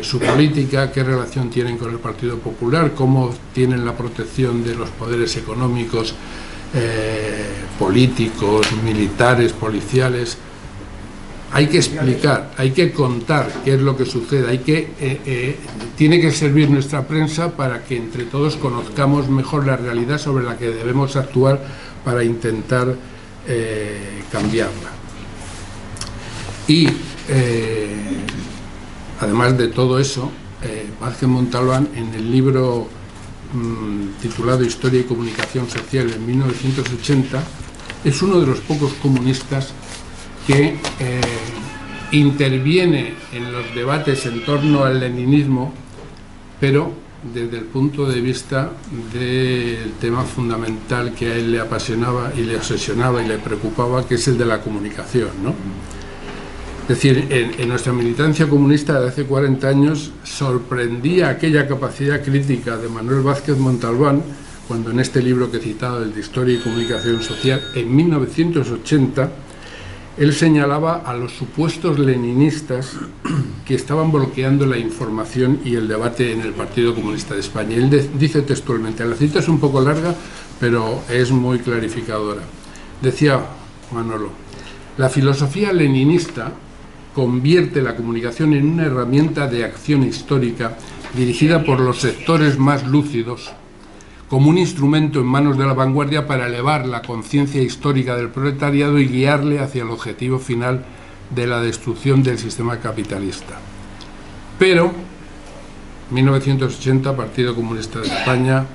su política, qué relación tienen con el Partido Popular, cómo tienen la protección de los poderes económicos, políticos, militares, policiales. Hay que explicar, hay que contar qué es lo que sucede, tiene que servir nuestra prensa para que entre todos conozcamos mejor la realidad sobre la que debemos actuar para intentar cambiarla. Y además de todo eso, Vázquez Montalbán, en el libro titulado Historia y Comunicación Social en 1980, es uno de los pocos comunistas que interviene en los debates en torno al leninismo, pero desde el punto de vista del tema fundamental que a él le apasionaba y le obsesionaba y le preocupaba, que es el de la comunicación, ¿no? Es decir, en nuestra militancia comunista de hace 40 años sorprendía aquella capacidad crítica de Manuel Vázquez Montalbán, cuando en este libro que he citado, el de Historia y Comunicación Social, en 1980, él señalaba a los supuestos leninistas que estaban bloqueando la información y el debate en el Partido Comunista de España. Él dice textualmente, la cita es un poco larga, pero es muy clarificadora. Decía Manolo, la filosofía leninista convierte la comunicación en una herramienta de acción histórica dirigida por los sectores más lúcidos, como un instrumento en manos de la vanguardia para elevar la conciencia histórica del proletariado y guiarle hacia el objetivo final de la destrucción del sistema capitalista. Pero, 1980, Partido Comunista de España,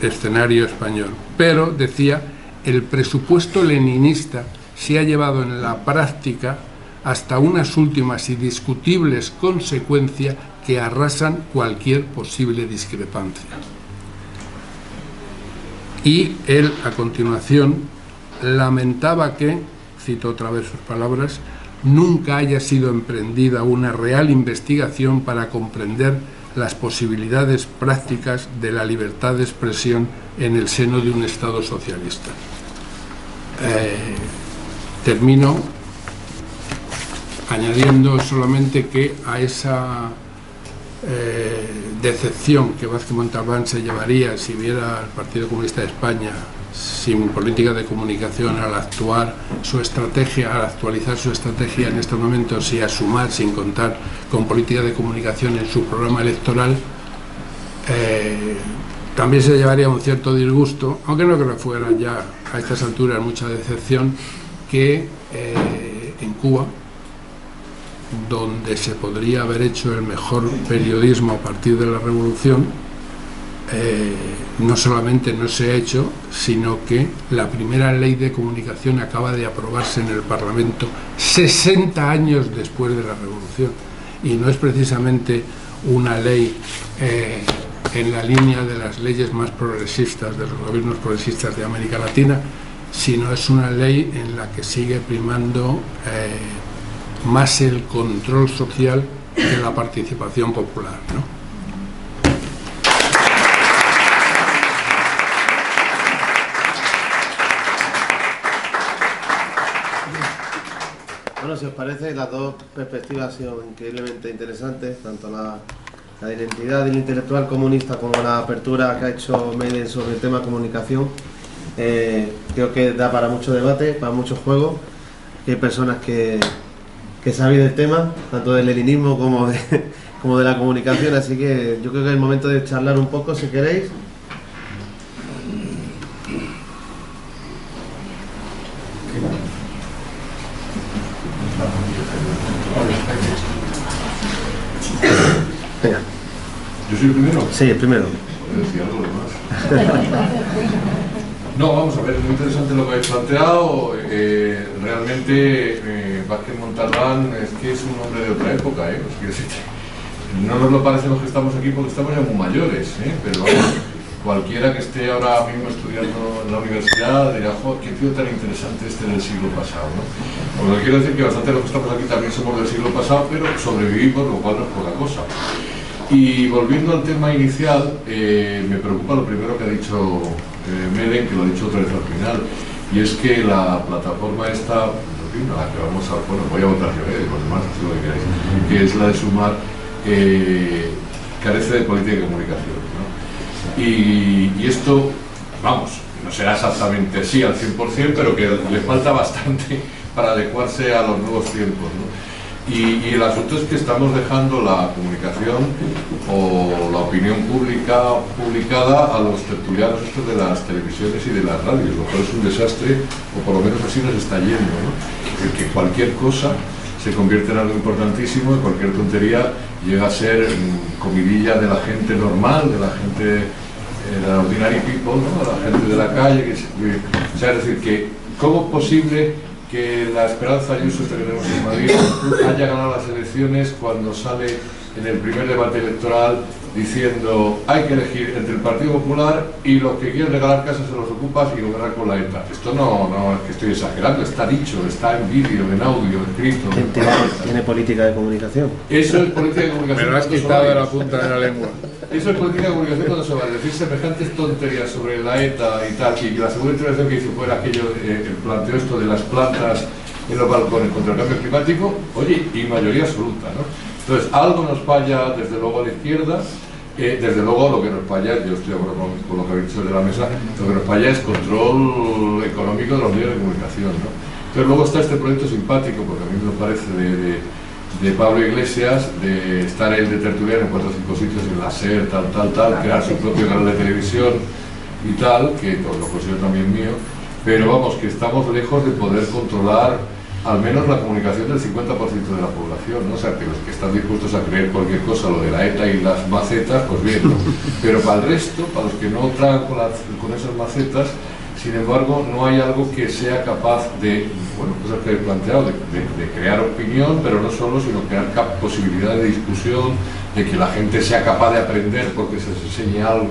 escenario español. Pero, decía, el presupuesto leninista se ha llevado en la práctica hasta unas últimas y discutibles consecuencias que arrasan cualquier posible discrepancia. Y él, a continuación, lamentaba que, cito otra vez sus palabras, nunca haya sido emprendida una real investigación para comprender las posibilidades prácticas de la libertad de expresión en el seno de un Estado socialista. Termino añadiendo solamente que a esa decepción que Vázquez Montalbán se llevaría si viera al Partido Comunista de España sin política de comunicación al actualizar su estrategia en estos momentos y a sumar sin contar con política de comunicación en su programa electoral, también se llevaría un cierto disgusto, aunque no creo que fuera ya a estas alturas mucha decepción, que en Cuba, donde se podría haber hecho el mejor periodismo a partir de la revolución, no solamente no se ha hecho, sino que la primera ley de comunicación acaba de aprobarse en el Parlamento 60 años después de la revolución, y no es precisamente una ley en la línea de las leyes más progresistas, de los gobiernos progresistas de América Latina, sino es una ley en la que sigue primando más el control social que la participación popular, ¿no? Bueno, si os parece, las dos perspectivas han sido increíblemente interesantes, tanto la identidad del intelectual comunista como la apertura que ha hecho Meden sobre el tema comunicación. Creo que da para mucho debate, para mucho juego, que hay personas que saben del tema, tanto del leninismo como de la comunicación, así que yo creo que es el momento de charlar un poco, si queréis. Venga. ¿Yo soy el primero? Sí, el primero. Podría decir algo de más. No, vamos a ver, es muy interesante lo que habéis planteado. Realmente, Vázquez Montalbán es que es un hombre de otra época, os quiero decir, no nos lo parece los que estamos aquí porque estamos ya muy mayores, pero vamos, cualquiera que esté ahora mismo estudiando en la universidad dirá, ¡jo, qué tío tan interesante este del siglo pasado! ¿No? Lo que quiero decir que bastante de los que estamos aquí también somos del siglo pasado, pero sobrevivimos, lo cual no es poca cosa. Y volviendo al tema inicial, me preocupa lo primero que ha dicho Meden, que lo ha dicho otra vez al final, y es que la plataforma esta, la que vamos a, bueno, voy a votar yo, los demás, si lo que queráis, que es la de Sumar, carece de política de comunicación, ¿no? Y esto, vamos, no será exactamente sí al 100%, pero que le falta bastante para adecuarse a los nuevos tiempos, ¿no? Y el asunto es que estamos dejando la comunicación o la opinión publicada a los tertulianos estos de las televisiones y de las radios, lo cual es un desastre, o por lo menos así nos está yendo, ¿no? Es decir, que cualquier cosa se convierte en algo importantísimo y cualquier tontería llega a ser comidilla de la gente normal, de la gente, de la ordinary people, ¿no? De la gente de la calle, o sea, es decir, que ¿cómo es posible que la Esperanza Ayuso que tenemos en Madrid haya ganado las elecciones cuando sale en el primer debate electoral diciendo hay que elegir entre el Partido Popular y los que quieren regalar casas se los ocupas y gobernar con la ETA? Esto no es que estoy exagerando, está dicho, está en vídeo, en audio, escrito. ¿Tiene política de comunicación? Eso es política de comunicación. Me lo has quitado de la punta de la lengua. Eso es política de comunicación cuando se va a decir semejantes tonterías sobre la ETA y tal. Y la segunda intervención que hizo fue aquello, el planteo esto de las plantas en los balcones contra el cambio climático, oye, y mayoría absoluta, ¿no? Entonces, algo nos falla desde luego a la izquierda, desde luego lo que nos falla, yo estoy de acuerdo con lo que habéis dicho de la mesa, lo que nos falla es control económico de los medios de comunicación, ¿no? Entonces luego está este proyecto simpático, porque a mí me parece de Pablo Iglesias, de estar él de tertuliano en 4 o 5 sitios en la SER, tal, crear su propio canal de televisión y tal, que pues, lo considero también mío, pero vamos, que estamos lejos de poder controlar al menos la comunicación del 50% de la población, ¿no? O sea, que los que están dispuestos a creer cualquier cosa, lo de la ETA y las macetas, pues bien, ¿no? Pero para el resto, para los que no tragan con esas macetas, sin embargo, no hay algo que sea capaz de, bueno, cosas que he planteado, de crear opinión, pero no solo, sino crear posibilidad de discusión, de que la gente sea capaz de aprender porque se les enseñe algo,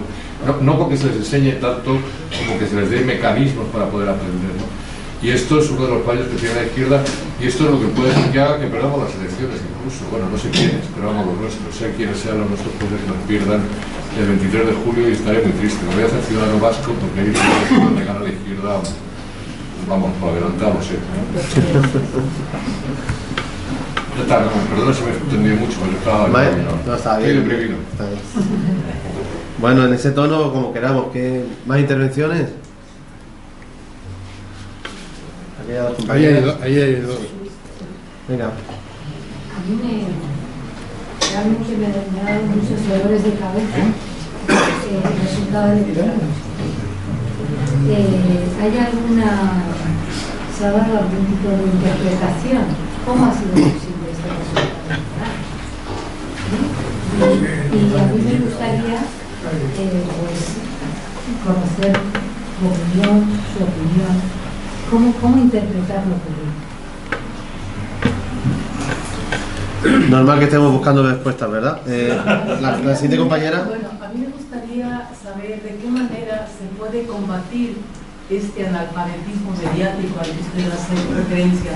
no porque se les enseñe tanto como que se les dé mecanismos para poder aprender, ¿no? Y esto es uno de los fallos que tiene la izquierda, y esto es lo que puede ser que haga que perdamos las elecciones incluso. Bueno, no sé quiénes, pero vamos, los nuestros, sé quiénes sean los nuestros, puede que nos pierdan el 23 de julio y estaré muy triste. Me voy a hacer ciudadano vasco porque hay que ganar a la izquierda, vamos, por adelantado, no sé. Ya está, perdona si me he entendido mucho, pero estaba... No, está bien. Está bien. Bueno, en ese tono, como queramos, ¿qué más intervenciones? Ahí hay dos. Venga. A mí me da muchos dolores de cabeza resultado electoral. ¿Hay alguna, se ha dado algún tipo de interpretación? ¿Cómo ha sido posible este resultado electoral? Y a mí me gustaría pues, conocer su opinión, cómo interpretar lo ocurrido. Normal que estemos buscando respuestas, ¿verdad? La siguiente compañera. Bueno, a mí me gustaría saber de qué manera se puede combatir este analfabetismo mediático al que usted hace referencia,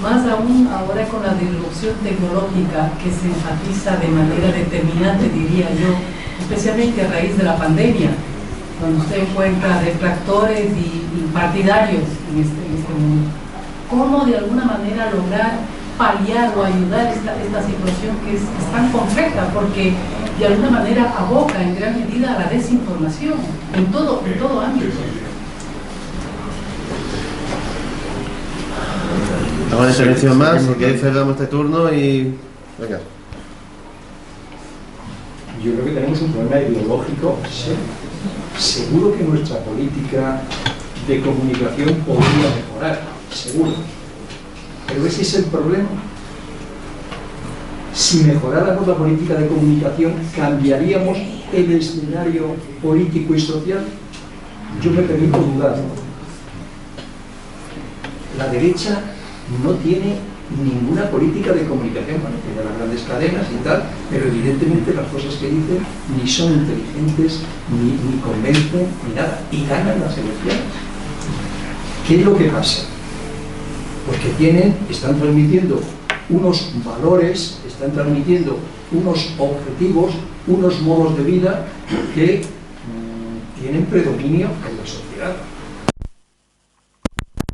más aún ahora con la disrupción tecnológica que se enfatiza de manera determinante, diría yo, especialmente a raíz de la pandemia, donde usted encuentra detractores y partidarios en este mundo. ¿Cómo de alguna manera lograr paliar o ayudar esta situación que es tan compleja? Porque de alguna manera aboca en gran medida a la desinformación en todo ámbito. Hago una intervención más, si queréis cerramos este turno y... venga. Yo creo que tenemos un problema ideológico serio. Seguro que nuestra política de comunicación podría mejorar, seguro. Pero ese es el problema. Si mejoráramos la política de comunicación, ¿cambiaríamos el escenario político y social? Yo me permito dudar. La derecha no tiene ninguna política de comunicación, bueno, tiene las grandes cadenas y tal, pero evidentemente las cosas que dicen ni son inteligentes, ni convencen, ni nada, y ganan las elecciones. ¿Qué es lo que pasa? Porque están transmitiendo unos valores, están transmitiendo unos objetivos, unos modos de vida que tienen predominio en la sociedad.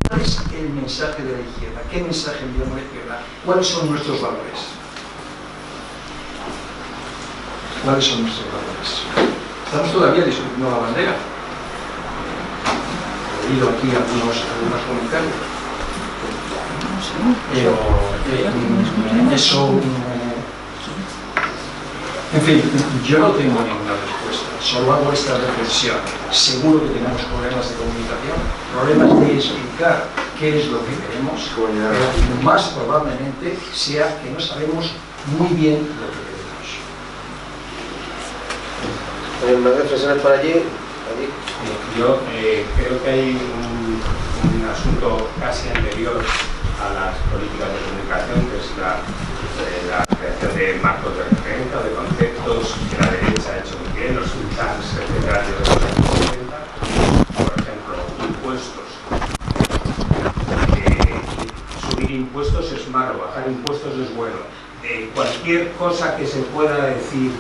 ¿Cuál es el mensaje de la izquierda? ¿Qué mensaje enviamos a la izquierda? ¿Cuáles son nuestros valores? ¿Cuáles son nuestros valores? Estamos todavía discutiendo la bandera. He oído aquí algunos comentarios. Pero eso, en fin, yo no tengo ninguna respuesta, solo hago esta reflexión. Seguro que tenemos problemas de comunicación, problemas de explicar qué es lo que queremos, pero más probablemente sea que no sabemos muy bien lo que queremos. ¿Más reflexiones por allí? Yo creo que hay un asunto casi anterior a las políticas de comunicación, que es la creación de marcos de referencia, de conceptos que la derecha ha hecho muy bien, los sultanes, etcétera, de los años 70. Por ejemplo, impuestos. Subir impuestos es malo, bajar impuestos es bueno. Cualquier cosa que se pueda decir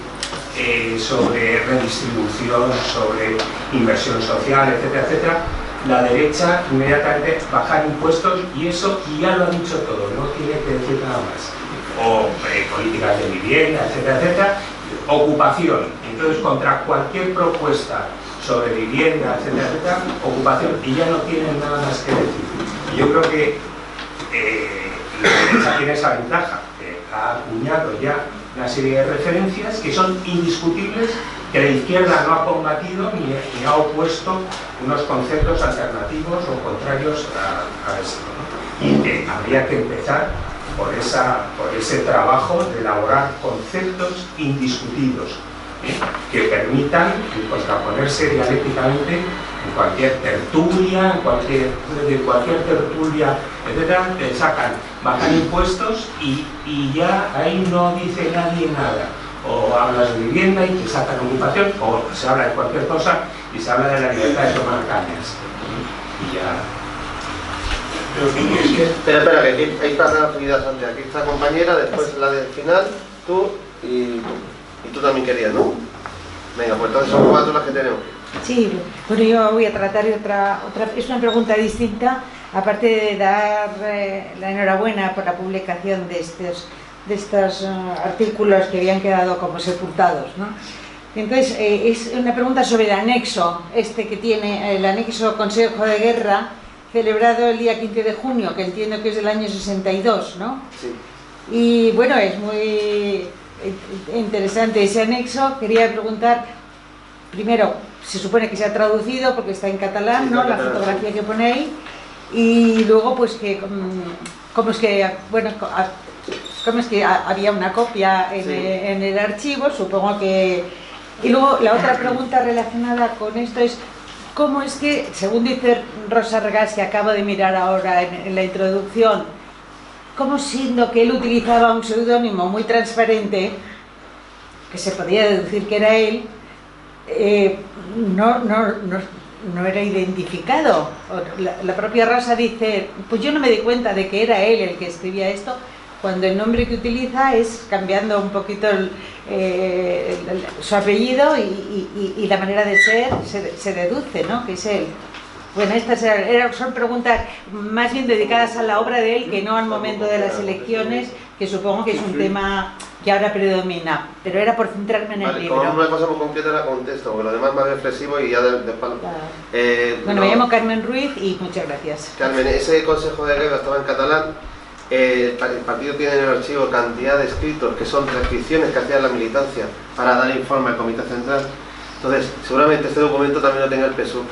sobre redistribución, sobre inversión social, etcétera, etcétera, la derecha inmediatamente bajar impuestos, y eso ya lo ha dicho todo, no tiene que decir nada más. O políticas de vivienda, etcétera, etcétera. Ocupación. Entonces, contra cualquier propuesta sobre vivienda, etcétera, etcétera, ocupación, y ya no tienen nada más que decir. Y yo creo que la derecha tiene esa ventaja, que ha acuñado ya una serie de referencias que son indiscutibles, que la izquierda no ha combatido ni ha opuesto unos conceptos alternativos o contrarios a esto, ¿no? Y que habría que empezar por ese trabajo de elaborar conceptos indiscutidos, que permitan contraponerse dialécticamente en cualquier tertulia, de cualquier tertulia, etcétera. Te sacan bajar impuestos y ya ahí no dice nadie nada. O hablas de vivienda y te sacan ocupación, o se habla de cualquier cosa y se habla de la libertad de tomar cañas. Y ya. Espera, que aquí hay para actividad antes. Aquí está compañera, después la del final, tú y tú también querías, ¿no? Venga, pues entonces son 4 las que tenemos. Sí, bueno, yo voy a tratar de otra, es una pregunta distinta, aparte de dar la enhorabuena por la publicación de estos artículos que habían quedado como sepultados, ¿no? Entonces, es una pregunta sobre el anexo, que tiene el anexo Consejo de Guerra, celebrado el día 15 de junio, que entiendo que es del año 62, ¿no? Sí. Y bueno, es muy interesante ese anexo. Quería preguntar, primero, se supone que se ha traducido porque está en catalán, ¿no? La fotografía que ponéis, y luego pues que cómo es que, bueno, cómo es que había una copia en el archivo, supongo que... Y luego la otra pregunta relacionada con esto es cómo es que, según dice Rosa Regás, que acabo de mirar ahora en la introducción, cómo siendo que él utilizaba un seudónimo muy transparente, que se podía deducir que era él, no era identificado. La propia Rosa dice, pues yo no me di cuenta de que era él el que escribía esto, cuando el nombre que utiliza es cambiando un poquito su apellido y la manera de ser se deduce, ¿no? Que es él. Bueno, estas son preguntas más bien dedicadas a la obra de él que no al momento de las elecciones, que supongo que es un tema que ahora predomina, pero era por centrarme en el libro. Como una cosa muy concreta la contesto, porque lo demás más reflexivo y ya de palo. Bueno, me llamo Carmen Ruiz y muchas gracias. Carmen, ese consejo de guerra estaba en catalán. El partido tiene en el archivo cantidad de escritos que son transcripciones que hacía la militancia para dar informe al Comité Central. Entonces, seguramente este documento también lo tenga el PSUV,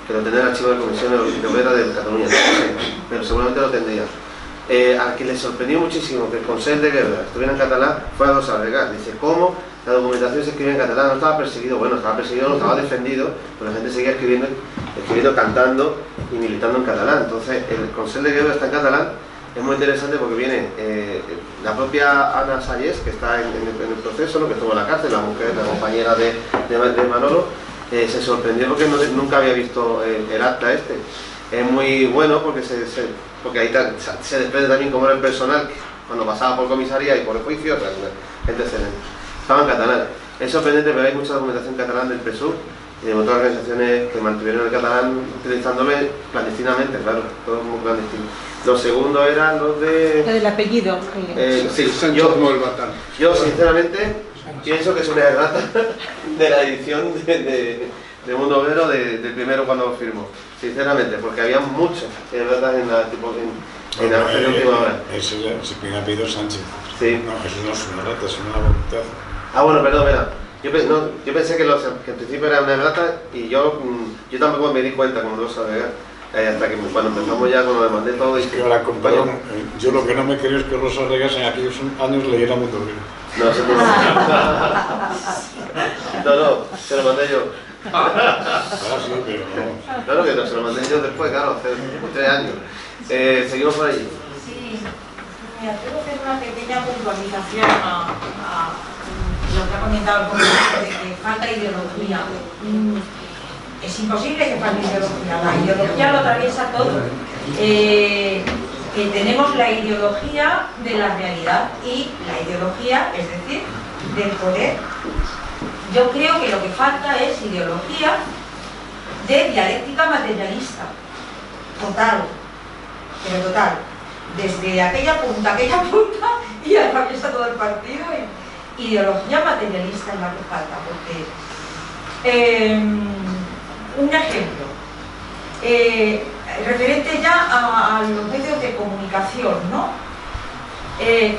que lo tendrá en el archivo de Comisión Obrera de Cataluña, no sé, pero seguramente lo tendría. Al que le sorprendió muchísimo que el Consell de Guerra estuviera en catalán fue a Rosa Regás. Dice, ¿cómo la documentación se escribe en catalán? No estaba perseguido, bueno, estaba perseguido, no estaba defendido, pero la gente seguía escribiendo, cantando y militando en catalán. Entonces, el Consell de Guerra está en catalán. Es muy interesante porque viene la propia Ana Sayés, que está en el proceso, ¿no? Que estuvo en la cárcel, la mujer, la compañera de Manolo, se sorprendió porque nunca había visto el acta este. Es muy bueno porque porque ahí se desprende también cómo era el personal cuando pasaba por comisaría y por el juicio, gente excelente. Estaba en catalán. Es sorprendente, pero hay mucha documentación catalán del PSUV y de otras organizaciones que mantuvieron el catalán utilizándolo clandestinamente, claro, todo muy clandestino. Lo segundo era lo de... Lo del apellido. Sí, yo sinceramente pienso que es una errata de la edición de Mundo Obrero del primero cuando lo firmó. Sinceramente, porque había muchas erratas en la última hora. Ese apellido Sánchez. Sí. No, eso no es una errata, es una voluntad. Ah, bueno, perdón, verá. Yo pensé que en principio era una errata y yo tampoco me di cuenta como lo sabía. Hasta que cuando empezamos ya con lo demandé todo y... Es que ahora, perdón, yo lo que no me creo es que Rosa Regás en aquellos años leyera Mundo Obrero. No, se no, se lo mandé yo. Sí, pero no. Claro que no, se lo mandé yo después, claro, hace 3 años. Seguimos por allí. Sí, mira, tengo que hacer una pequeña puntualización a lo que ha comentado el compañero de que falta ideología. Es imposible que falte ideología, la ideología lo atraviesa todo. Que tenemos la ideología de la realidad y la ideología, es decir, del poder. Yo creo que lo que falta es ideología de dialéctica materialista, total, pero total, desde aquella punta y atraviesa todo el partido, ideología materialista es la que falta, porque un ejemplo, referente ya a los medios de comunicación, ¿no?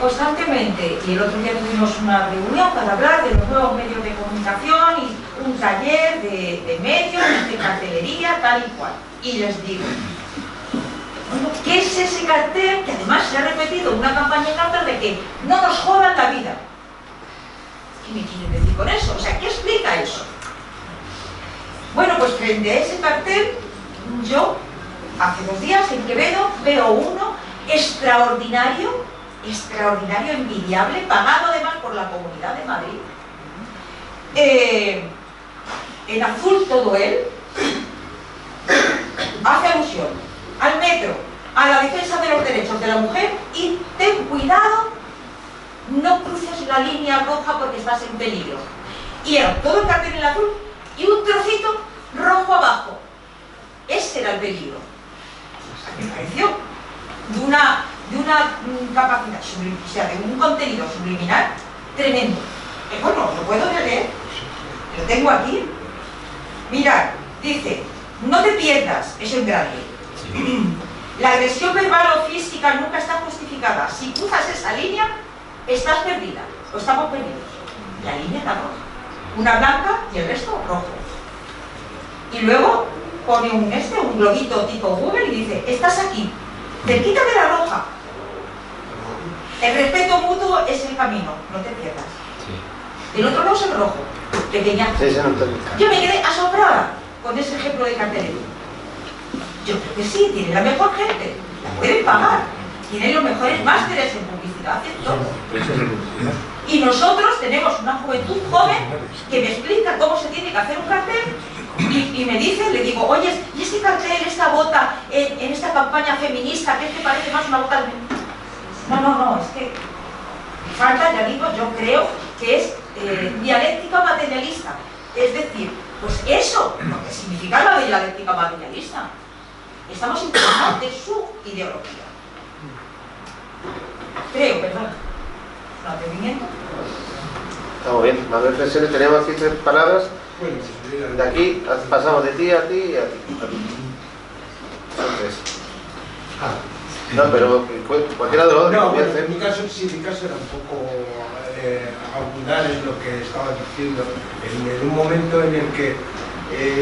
Constantemente, y el otro día tuvimos una reunión para hablar de los nuevos medios de comunicación y un taller de medios, de cartelería, tal y cual. Y les digo, bueno, ¿qué es ese cartel que además se ha repetido una campaña en otra de que no nos jodan la vida? ¿Qué me quieren decir con eso? O sea, ¿qué explica eso? Bueno, pues frente a ese cartel, yo hace 2 días en Quevedo veo uno extraordinario, envidiable, pagado además por la Comunidad de Madrid, en azul todo él, hace alusión al metro, a la defensa de los derechos de la mujer y ten cuidado, no cruces la línea roja porque estás en peligro. Y era todo el cartel en azul y un trocito rojo abajo. Ese era el peligro. O sea, me pareció de una capacidad, o sea, de un contenido subliminal tremendo. Bueno, lo puedo leer, lo tengo aquí. Mirad, dice, no te pierdas, es el grande. La agresión verbal o física nunca está justificada. Si cruzas esa línea, estás perdida, o estamos perdidos. La línea está roja. Una blanca y el resto rojo. Y luego pone un globito tipo Google y dice, estás aquí, cerquita de la roja. El respeto mutuo es el camino, no te pierdas. El otro lado es el rojo, pequeña. Yo me quedé asombrada con ese ejemplo de cartelero. Yo creo que sí, tienen la mejor gente, la pueden pagar, tienen los mejores másteres en publicidad, hacen todo. Y nosotros tenemos una juventud joven que me explica cómo se tiene que hacer un cartel y me dice, le digo, oye, ¿y este cartel, esta bota en esta campaña feminista, qué te parece más una bota de... No, es que falta, ya digo, yo creo que es dialéctica materialista. Es decir, pues eso, lo que significa la dialéctica materialista. Estamos interesados de su ideología. Creo, perdón. ¿Un atendimiento? Estamos bien, más reflexiones. Tenemos aquí 3 palabras. De aquí pasamos de ti a ti y a ti. Son 3. No, pero cualquiera de los dos. No, bueno, en mi caso era un poco abundar en lo que estaba diciendo, en un momento en el que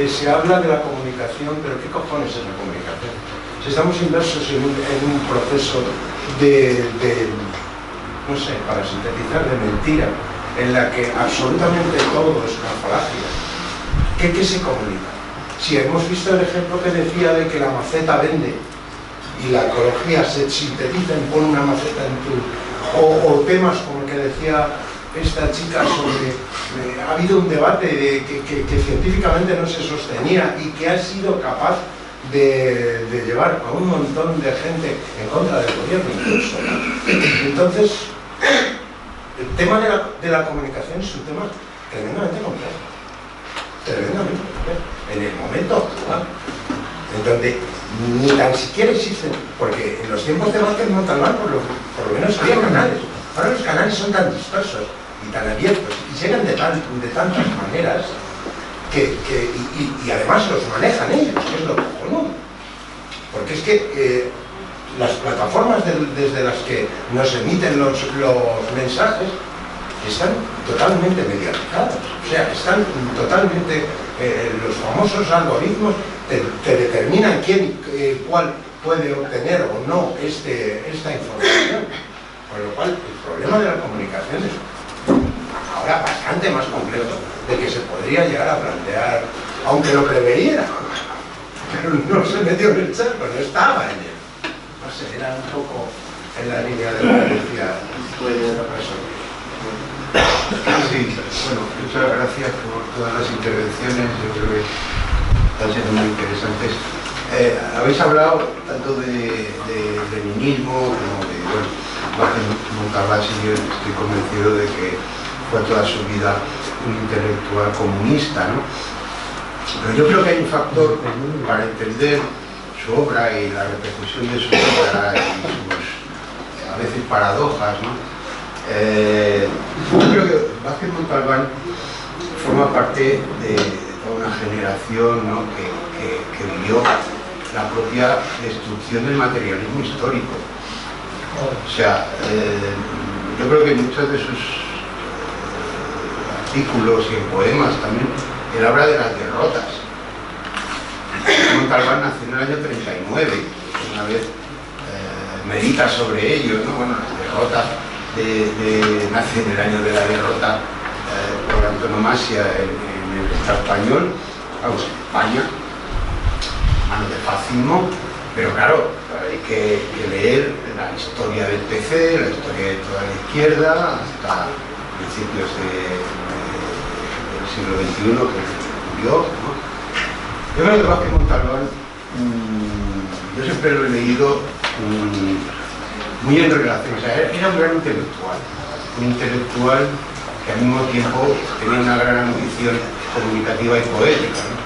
se habla de la comunicación, pero ¿qué cojones es la comunicación? Si estamos inmersos en un proceso de, no sé, para sintetizar, de mentira, en la que absolutamente todo es una falacia, ¿qué se comunica? Si hemos visto el ejemplo que decía de que la maceta vende, y la ecología se sintetiza en pon una maceta en tu... O temas como el que decía esta chica sobre... ha habido un debate que científicamente no se sostenía y que ha sido capaz de llevar a un montón de gente en contra del gobierno incluso. Entonces, el tema de la comunicación es un tema tremendamente complejo. Tremendamente complejo. En el momento actual, en donde ni tan siquiera existen, porque en los tiempos de Vázquez Montalbán por lo menos había canales. Ahora los canales son tan dispersos y tan abiertos y llegan de tantas maneras y además los manejan ellos, que es lo común. Porque es que las plataformas desde las que nos emiten los mensajes están totalmente mediatizadas, o sea, están totalmente, los famosos algoritmos te determinan cuál puede obtener o no esta información, con lo cual el problema de la comunicación es ahora bastante más complejo de que se podría llegar a plantear, aunque lo preveía, pero no se metió en el charco, no estaba en él, no sé, era un poco en la línea de lo que decía la persona. Sí, bueno, muchas gracias por todas las intervenciones, yo creo que están siendo muy interesantes. Habéis hablado tanto de leninismo como de, bueno, Vázquez Montalbán, y yo estoy convencido de que fue toda su vida un intelectual comunista, ¿no? Pero yo creo que hay un factor para entender su obra y la repercusión de su obra y sus, a veces, paradojas, ¿no? Yo creo que Vázquez Montalbán forma parte de toda una generación, ¿no? que vivió la propia destrucción del materialismo histórico. O sea, yo creo que en muchos de sus artículos y en poemas también, él habla de las derrotas. Montalbán nació en el año 39, una vez medita sobre ello, ¿no? Bueno, las derrotas nace en el año de la derrota por antonomasia en el Estado español, vamos, en España, mano de fascismo, pero claro, hay que leer la historia del PC, la historia de toda la izquierda, hasta principios del siglo XXI, que murió, ¿no? Yo creo que Vázquez Montalbán, yo siempre lo he leído muy en relación, o sea, era un gran intelectual que al mismo tiempo tenía una gran ambición comunicativa y poética, ¿no?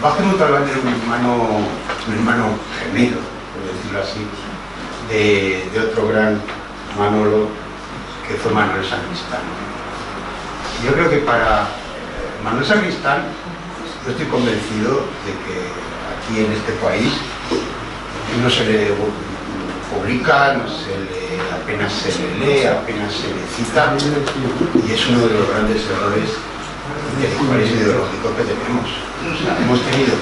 Vázquez Montalbán era un hermano gemelo, por decirlo así, de otro gran Manolo, que fue Manuel Sacristán. Y yo creo que para Manuel Sacristán, yo estoy convencido de que aquí en este país no se le publica, apenas se le lee, apenas se le cita, y es uno de los grandes errores intelectuales ideológicos que tenemos. O sea, hemos tenido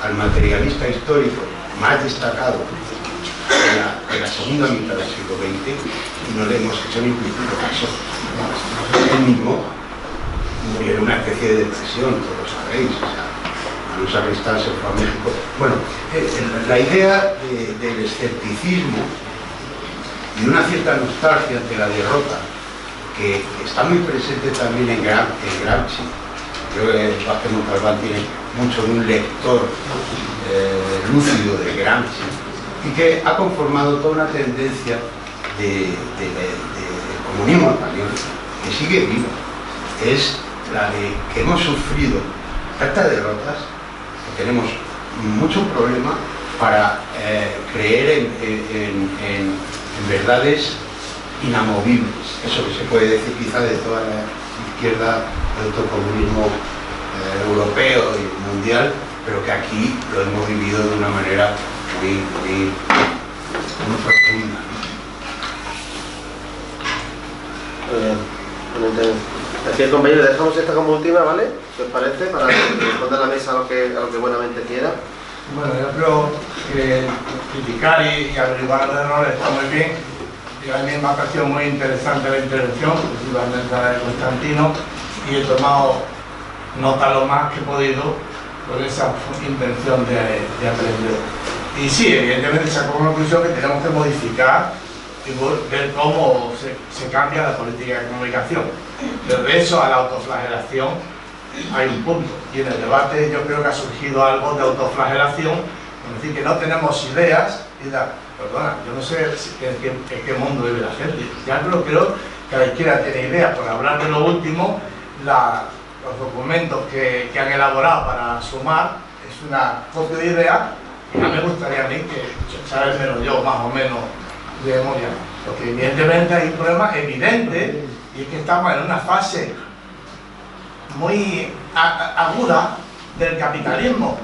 al materialista histórico más destacado en la segunda mitad del siglo XX y no le hemos hecho ni puto caso. Él mismo murió en una especie de depresión, todos lo sabéis. O sea, Luis Sacristán se fue a México. Bueno, la idea del escepticismo y una cierta nostalgia ante la derrota, que está muy presente también en Gramsci. Creo que Vázquez Montalbán tiene mucho de un lector lúcido de Gramsci y que ha conformado toda una tendencia del comunismo español que sigue viva. Es la de que hemos sufrido tantas derrotas que tenemos mucho problema para creer en verdades inamovibles. Eso que se puede decir quizá de toda la izquierda del autocomunismo europeo y mundial, pero que aquí lo hemos vivido de una manera muy profunda. Aquí el compañero, dejamos esta como última, ¿vale? ¿Qué os parece? Para responder a la mesa a lo que buenamente quiera. Bueno, yo creo que criticar y averiguar los errores está muy bien. Y a mí me ha parecido muy interesante la intervención, principalmente la de Constantino, y he tomado nota lo más que he podido con esa intención de aprender. Y sí, evidentemente saco una conclusión que tenemos que modificar y ver cómo se cambia la política de comunicación. Pero de eso a la autoflagelación hay un punto. Y en el debate yo creo que ha surgido algo de autoflagelación, es decir, que no tenemos ideas y perdona, yo no sé en qué mundo vive la gente. Ya creo que la izquierda tiene ideas. Por hablar de lo último, los documentos que han elaborado para sumar es una copia de ideas. Ya me gustaría a mí que sabérmelo yo más o menos de memoria, porque evidentemente hay un problema evidente y es que estamos en una fase muy aguda del capitalismo.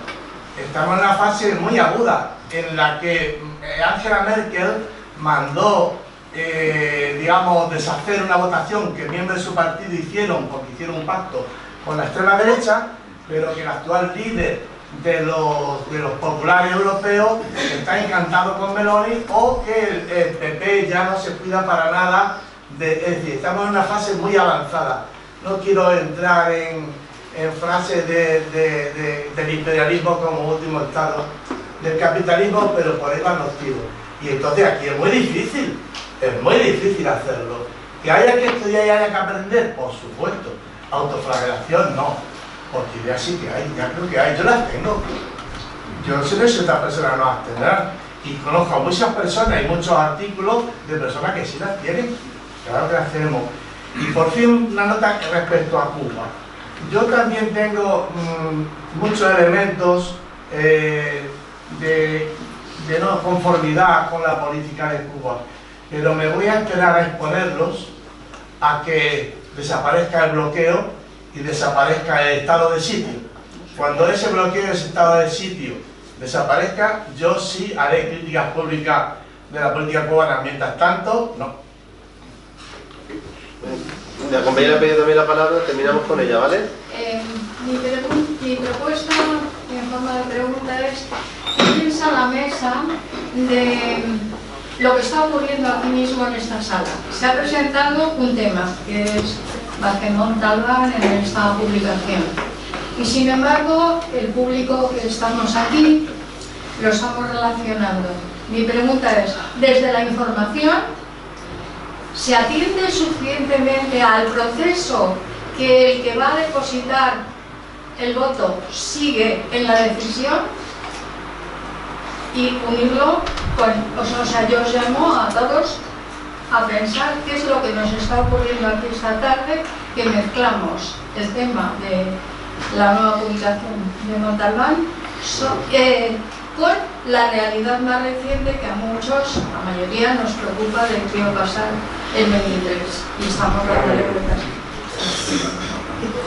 Estamos en una fase muy aguda en la que Angela Merkel mandó, digamos, deshacer una votación que miembros de su partido hicieron, porque hicieron un pacto con la extrema derecha, pero que el actual líder de los populares europeos está encantado con Meloni, o que el PP ya no se cuida para nada, es decir, estamos en una fase muy avanzada. No quiero entrar en frases del imperialismo como último estado del capitalismo, pero por ahí van los tiros. Y entonces aquí es muy difícil hacerlo. Que haya que estudiar y haya que aprender, por supuesto. Autoflagelación no, porque ideas sí que hay, ya creo que hay, yo las tengo. Yo no sé si otras personas no las tendrán. Y conozco a muchas personas y muchos artículos de personas que sí las tienen. Claro que las tenemos. Y por fin una nota respecto a Cuba. Yo también tengo muchos elementos de no conformidad con la política de Cuba, pero me voy a esperar a exponerlos a que desaparezca el bloqueo y desaparezca el estado de sitio. Cuando ese bloqueo, ese estado de sitio desaparezca, yo sí haré críticas públicas de la política cubana. Mientras tanto, no. La compañera ha pedido también la palabra, terminamos con ella, ¿vale? Mi propuesta en forma de pregunta es: ¿qué piensa la mesa de lo que está ocurriendo aquí mismo en esta sala? Se ha presentado un tema, que es Vázquez Montalbán en esta publicación. Y sin embargo, el público que estamos aquí lo estamos relacionando. Mi pregunta es: desde la información, ¿se atiende suficientemente al proceso que el que va a depositar el voto sigue en la decisión? Y unirlo con, o sea, yo os llamo a todos a pensar qué es lo que nos está ocurriendo aquí esta tarde, que mezclamos el tema de la nueva publicación de Montalbán con la realidad más reciente que a muchos, la mayoría, nos preocupa de qué va a pasar el 23, y estamos dándole vueltas.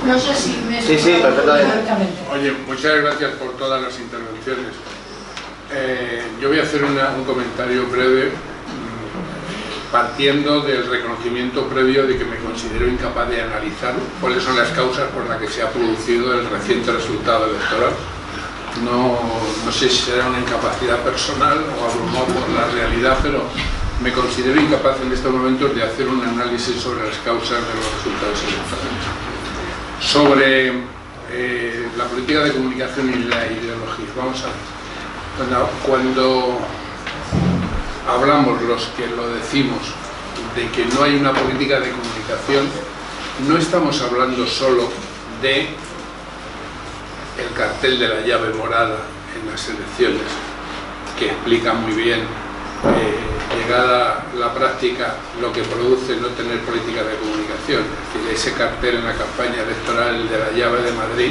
No sé si me Sí, perfectamente. Oye, muchas gracias por todas las intervenciones. Yo voy a hacer un comentario breve. partiendo del reconocimiento previo de que me considero incapaz de analizar cuáles son las causas por las que se ha producido el reciente resultado electoral. No sé si será una incapacidad personal o abrumado por la realidad, pero me considero incapaz en estos momentos de hacer un análisis sobre las causas de los resultados electorales. Sobre la política de comunicación y la ideología, vamos a ver. Cuando hablamos los que lo decimos de que no hay una política de comunicación, no estamos hablando solo de el cartel de la llave morada en las elecciones, que explica muy bien, llegada la práctica, lo que produce no tener política de comunicación. Es decir, ese cartel en la campaña electoral de la llave de Madrid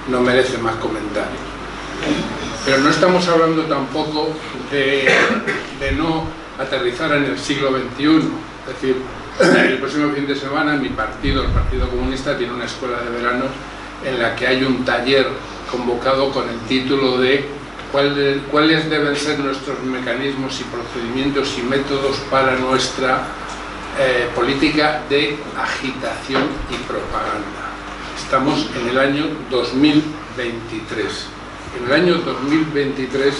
no merece más comentarios. Pero no estamos hablando tampoco de no aterrizar en el siglo XXI. Es decir, el próximo fin de semana mi partido, el Partido Comunista, tiene una escuela de verano en la que hay un taller convocado con el título de cuáles deben ser nuestros mecanismos y procedimientos y métodos para nuestra política de agitación y propaganda. Estamos en el año 2023. En el año 2023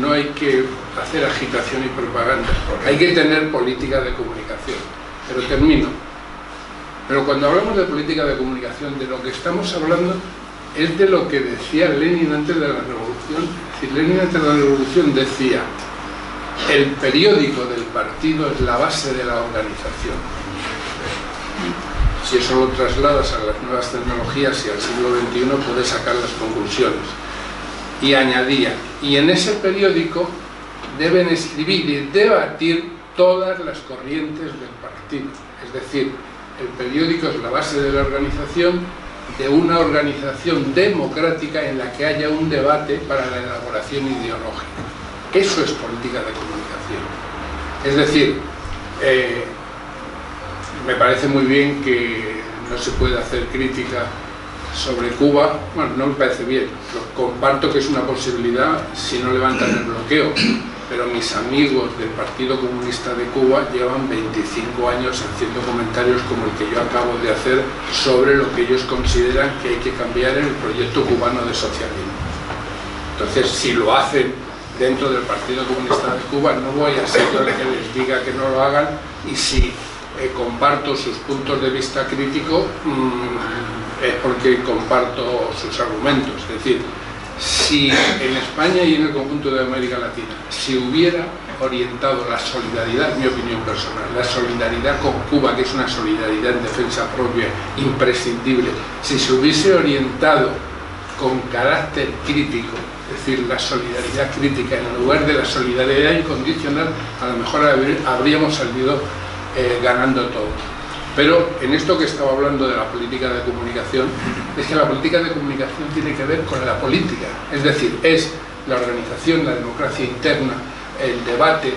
no hay que hacer agitación y propaganda, hay que tener política de comunicación. Pero termino. Pero cuando hablamos de política de comunicación, de lo que estamos hablando es de lo que decía Lenin antes de la Revolución. Es decir, Lenin antes de la Revolución decía: el periódico del partido es la base de la organización. Si eso lo trasladas a las nuevas tecnologías y al siglo XXI, puedes sacar las conclusiones. Y añadía: y en ese periódico deben escribir y debatir todas las corrientes del partido. Es decir, el periódico es la base de la organización, de una organización democrática en la que haya un debate para la elaboración ideológica. Eso es política de comunicación. Es decir, me parece muy bien que no se pueda hacer crítica sobre Cuba. Bueno, no me parece bien, comparto que es una posibilidad si no levantan el bloqueo, pero mis amigos del Partido Comunista de Cuba llevan 25 años haciendo comentarios como el que yo acabo de hacer sobre lo que ellos consideran que hay que cambiar en el proyecto cubano de socialismo. Entonces, si lo hacen dentro del Partido Comunista de Cuba, no voy a ser yo el que les diga que no lo hagan, y si comparto sus puntos de vista críticos, es porque comparto sus argumentos. Es decir, si en España y en el conjunto de América Latina se hubiera orientado la solidaridad, mi opinión personal, la solidaridad con Cuba, que es una solidaridad en defensa propia imprescindible, si se hubiese orientado con carácter crítico, es decir, la solidaridad crítica en lugar de la solidaridad incondicional, a lo mejor habríamos salido ganando todo. Pero en esto que estaba hablando de la política de comunicación, es que la política de comunicación tiene que ver con la política, es decir, es la organización, la democracia interna, el debate.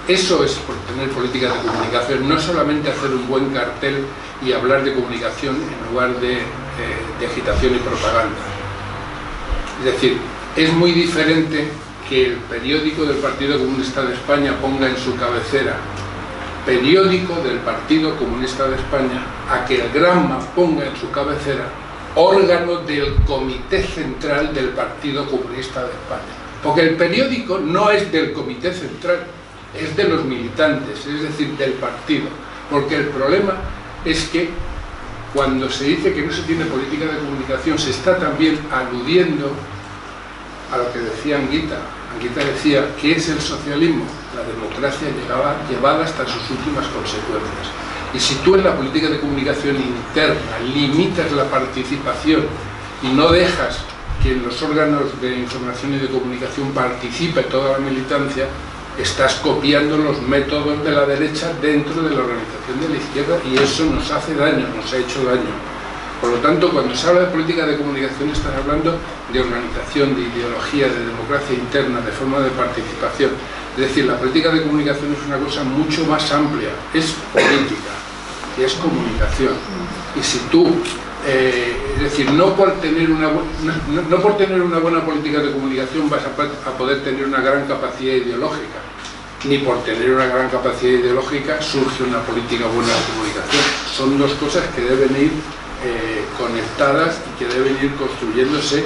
Eso es por tener política de comunicación, no solamente hacer un buen cartel y hablar de comunicación en lugar de agitación y propaganda. Es decir, es muy diferente que el periódico del Partido Comunista de España ponga en su cabecera periódico del Partido Comunista de España, a que el Granma ponga en su cabecera órgano del Comité Central del Partido Comunista de España. Porque el periódico no es del Comité Central, es de los militantes, es decir, del partido. Porque el problema es que cuando se dice que no se tiene política de comunicación, se está también aludiendo a lo que decía Anguita. Anguita decía: ¿qué es el socialismo? La democracia llevada hasta sus últimas consecuencias. Y si tú en la política de comunicación interna limitas la participación y no dejas que en los órganos de información y de comunicación participe toda la militancia, estás copiando los métodos de la derecha dentro de la organización de la izquierda, y eso nos hace daño, nos ha hecho daño. Por lo tanto, cuando se habla de política de comunicación, estás hablando de organización, de ideología, de democracia interna, de forma de participación. Es decir, la política de comunicación es una cosa mucho más amplia, es política y es comunicación. Y si tú, es decir, no por tener una buena política de comunicación vas a poder tener una gran capacidad ideológica. ni por tener una gran capacidad ideológica surge una política buena de comunicación. Son dos cosas que deben ir conectadas y que deben ir construyéndose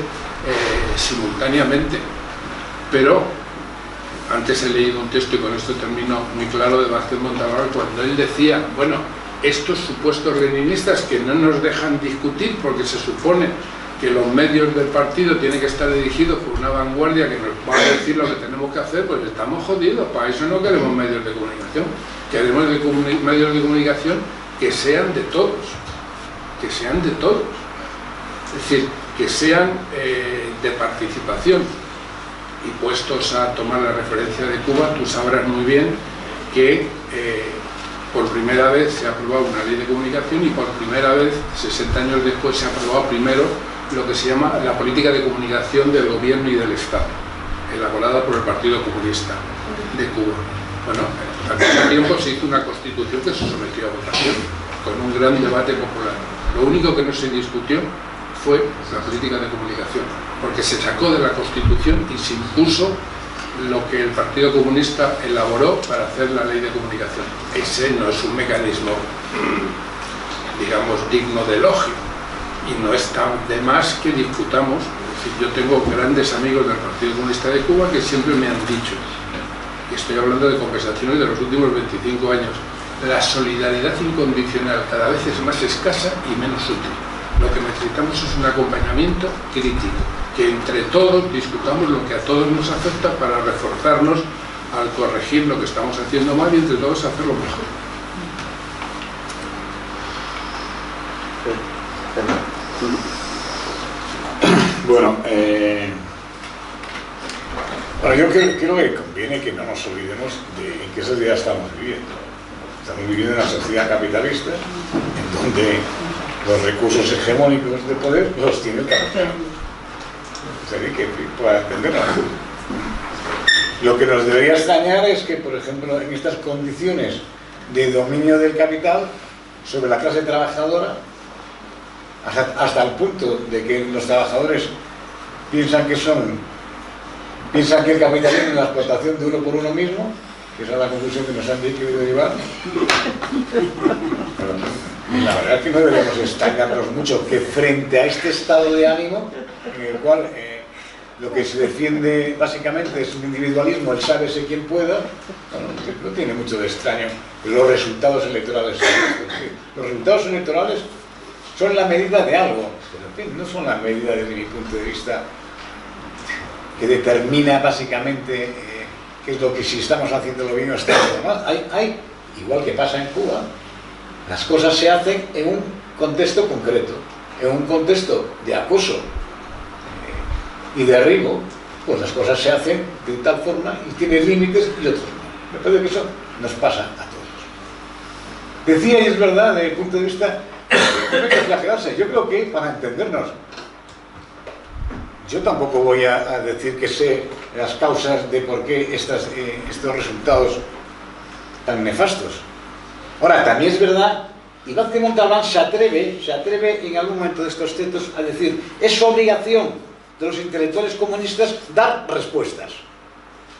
simultáneamente. Pero antes he leído un texto, y con esto termino, muy claro, de Vázquez Montalbán, cuando él decía, bueno, estos supuestos leninistas que no nos dejan discutir porque se supone que los medios del partido tienen que estar dirigidos por una vanguardia que nos va a decir lo que tenemos que hacer, pues estamos jodidos. Para eso no queremos medios de comunicación. Queremos medios de comunicación que sean de todos, que sean de todos. Es decir, que sean de participación. Y puestos a tomar la referencia de Cuba, tú sabrás muy bien que por primera vez se ha aprobado una ley de comunicación y por primera vez, 60 años después, se ha aprobado primero lo que se llama la política de comunicación del gobierno y del Estado, elaborada por el Partido Comunista de Cuba. Bueno, al mismo tiempo se hizo una constitución que se sometió a votación, con un gran debate popular. Lo único que no se discutió fue la política de comunicación, porque se sacó de la Constitución y se impuso lo que el Partido Comunista elaboró para hacer la ley de comunicación. Ese no es un mecanismo, digamos, digno de elogio, y no es tan de más que discutamos. Es decir, yo tengo grandes amigos del Partido Comunista de Cuba que siempre me han dicho, y estoy hablando de conversaciones de los últimos 25 años, la solidaridad incondicional cada vez es más escasa y menos útil. Lo que necesitamos es un acompañamiento crítico, que entre todos discutamos lo que a todos nos afecta para reforzarnos al corregir lo que estamos haciendo mal y entre todos hacerlo mejor. Bueno, yo creo que conviene que no nos olvidemos de en qué sociedad estamos viviendo. Estamos viviendo en una sociedad capitalista en donde los recursos hegemónicos de poder los tiene el capital. O sea, que para entenderlo. Lo que nos debería extrañar es que, por ejemplo, en estas condiciones de dominio del capital sobre la clase trabajadora, hasta el punto de que los trabajadores piensan que el capitalismo es la explotación de uno por uno mismo, que esa es la conclusión que nos han querido llevar. La verdad es que no debemos extrañarnos mucho que frente a este estado de ánimo en el cual lo que se defiende básicamente es un individualismo, el sálvese quien pueda, bueno, no tiene mucho de extraño los resultados electorales. Los resultados electorales son la medida de algo, pero en fin, no son la medida desde mi punto de vista que determina básicamente qué es lo que, si estamos haciéndolo bien o estamos mal. Hay, igual que pasa en Cuba, las cosas se hacen en un contexto concreto, en un contexto de acoso y derribo, pues las cosas se hacen de tal forma y tienen límites y otros no. Me parece que eso nos pasa a todos. Decía, y es verdad, desde el punto de vista, no hay que flagelarse. Yo creo que, para entendernos, yo tampoco voy a decir que sé las causas de por qué estos resultados tan nefastos. Ahora, también es verdad, y Vázquez Montalbán se atreve en algún momento de estos textos a decir, es su obligación de los intelectuales comunistas dar respuestas,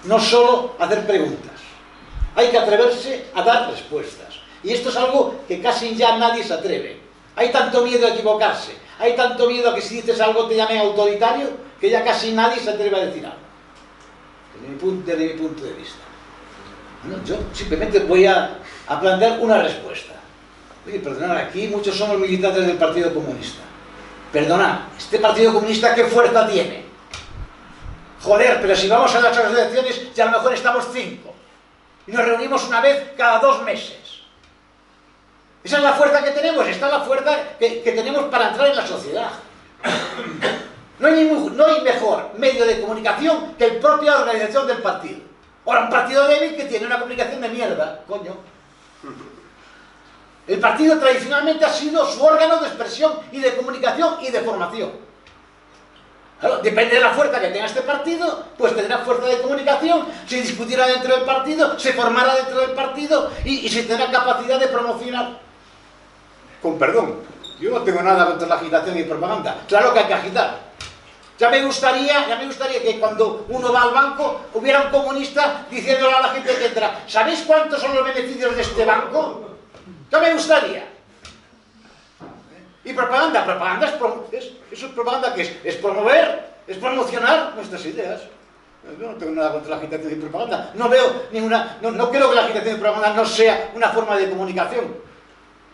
no solo hacer preguntas. Hay que atreverse a dar respuestas. Y esto es algo que casi ya nadie se atreve. Hay tanto miedo a equivocarse, hay tanto miedo a que si dices algo te llamen autoritario, que ya casi nadie se atreve a decir algo. Desde mi punto de vista. Bueno, yo simplemente voy a plantear una respuesta. Oye, perdonad, aquí muchos somos militantes del Partido Comunista. Perdonad, ¿este Partido Comunista qué fuerza tiene? Joder, pero si vamos a las elecciones ya a lo mejor estamos 5. Y nos reunimos una vez cada 2 meses. Esa es la fuerza que tenemos, esta es la fuerza que tenemos para entrar en la sociedad. No hay mejor medio de comunicación que la propia organización del partido. Ahora, un partido débil que tiene una comunicación de mierda, coño. El partido tradicionalmente ha sido su órgano de expresión y de comunicación y de formación. Claro, depende de la fuerza que tenga este partido, pues tendrá fuerza de comunicación, se discutirá dentro del partido, se formará dentro del partido y se tendrá capacidad de promocionar. Con perdón, yo no tengo nada contra la agitación y propaganda. Claro que hay que agitar. Ya me gustaría que cuando uno va al banco hubiera un comunista diciéndole a la gente que entra: ¿sabéis cuántos son los beneficios de este banco? Ya me gustaría. Y propaganda, eso es propaganda, que es promover, es promocionar nuestras ideas. Yo no tengo nada contra la agitación y propaganda. No veo ninguna, no creo que la agitación y propaganda no sea una forma de comunicación.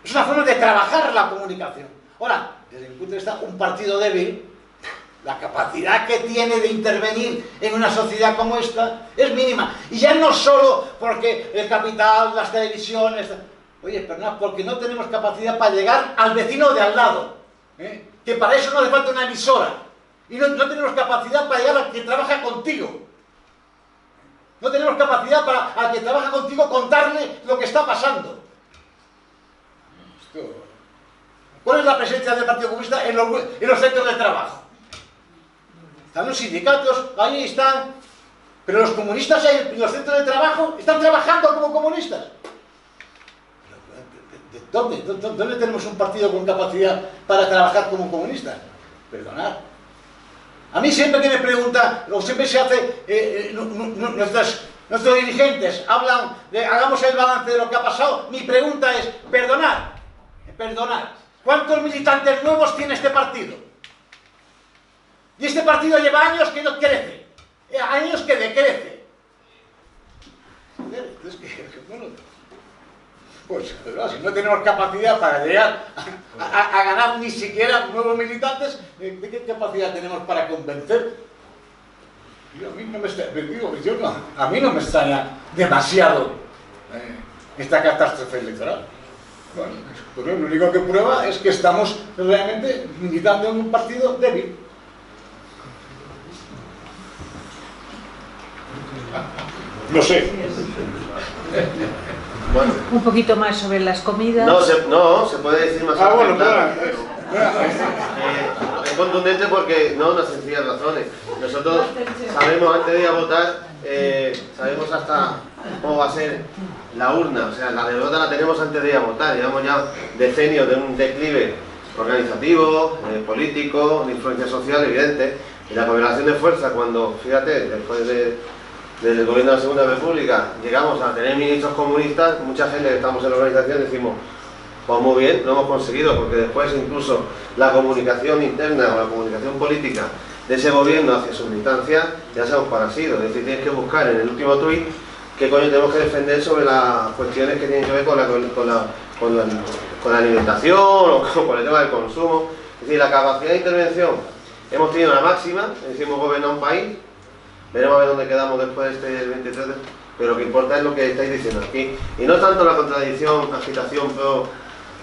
Es una forma de trabajar la comunicación. Ahora, desde mi punto de vista, un partido débil, la capacidad que tiene de intervenir en una sociedad como esta es mínima. Y ya no solo porque el capital, las televisiones... Oye, perdón, porque no tenemos capacidad para llegar al vecino de al lado. Que para eso no le falta una emisora. Y no tenemos capacidad para llegar al que trabaja contigo. No tenemos capacidad para al que trabaja contigo contarle lo que está pasando. ¿Cuál es la presencia del Partido Comunista en los centros de trabajo? Están los sindicatos, ahí están. Pero los comunistas en los centros de trabajo están trabajando como comunistas. ¿Dónde tenemos un partido con capacidad para trabajar como comunistas? Perdonad. A mí siempre que me preguntan, o siempre se hace, nuestros dirigentes hablan de, hagamos el balance de lo que ha pasado, mi pregunta es, perdonad, ¿cuántos militantes nuevos tiene este partido? Y este partido lleva años que no crece, años que decrece. Pues si no tenemos capacidad para llegar a ganar ni siquiera nuevos militantes, ¿de qué capacidad tenemos para convencer? A mí no me extraña demasiado esta catástrofe electoral. Bueno, pues lo único que prueba es que estamos realmente militando en un partido débil. No sé. Bueno. Un poquito más sobre las comidas. No, se puede decir más. Bueno, es contundente porque no unas sencillas razones. Nosotros sabemos antes de ir a votar, sabemos hasta cómo va a ser la urna. O sea, la derrota la tenemos antes de ir a votar. Llevamos ya decenios de un declive organizativo, político, de influencia social evidente. Y la correlación de fuerza, cuando, fíjate, después del gobierno de la Segunda República llegamos a tener ministros comunistas, mucha gente que estamos en la organización decimos, pues muy bien, lo hemos conseguido, porque después incluso la comunicación interna o la comunicación política de ese gobierno hacia su militancia ya sabemos cuál ha sido. Es decir, tienes que buscar en el último tuit qué coño tenemos que defender sobre las cuestiones que tienen que ver con la alimentación o con el tema del consumo. Es decir, la capacidad de intervención hemos tenido la máxima, es decir, hemos gobernado un país. Veremos a ver dónde quedamos después de este 23, pero lo que importa es lo que estáis diciendo aquí. Y no tanto la contradicción, agitación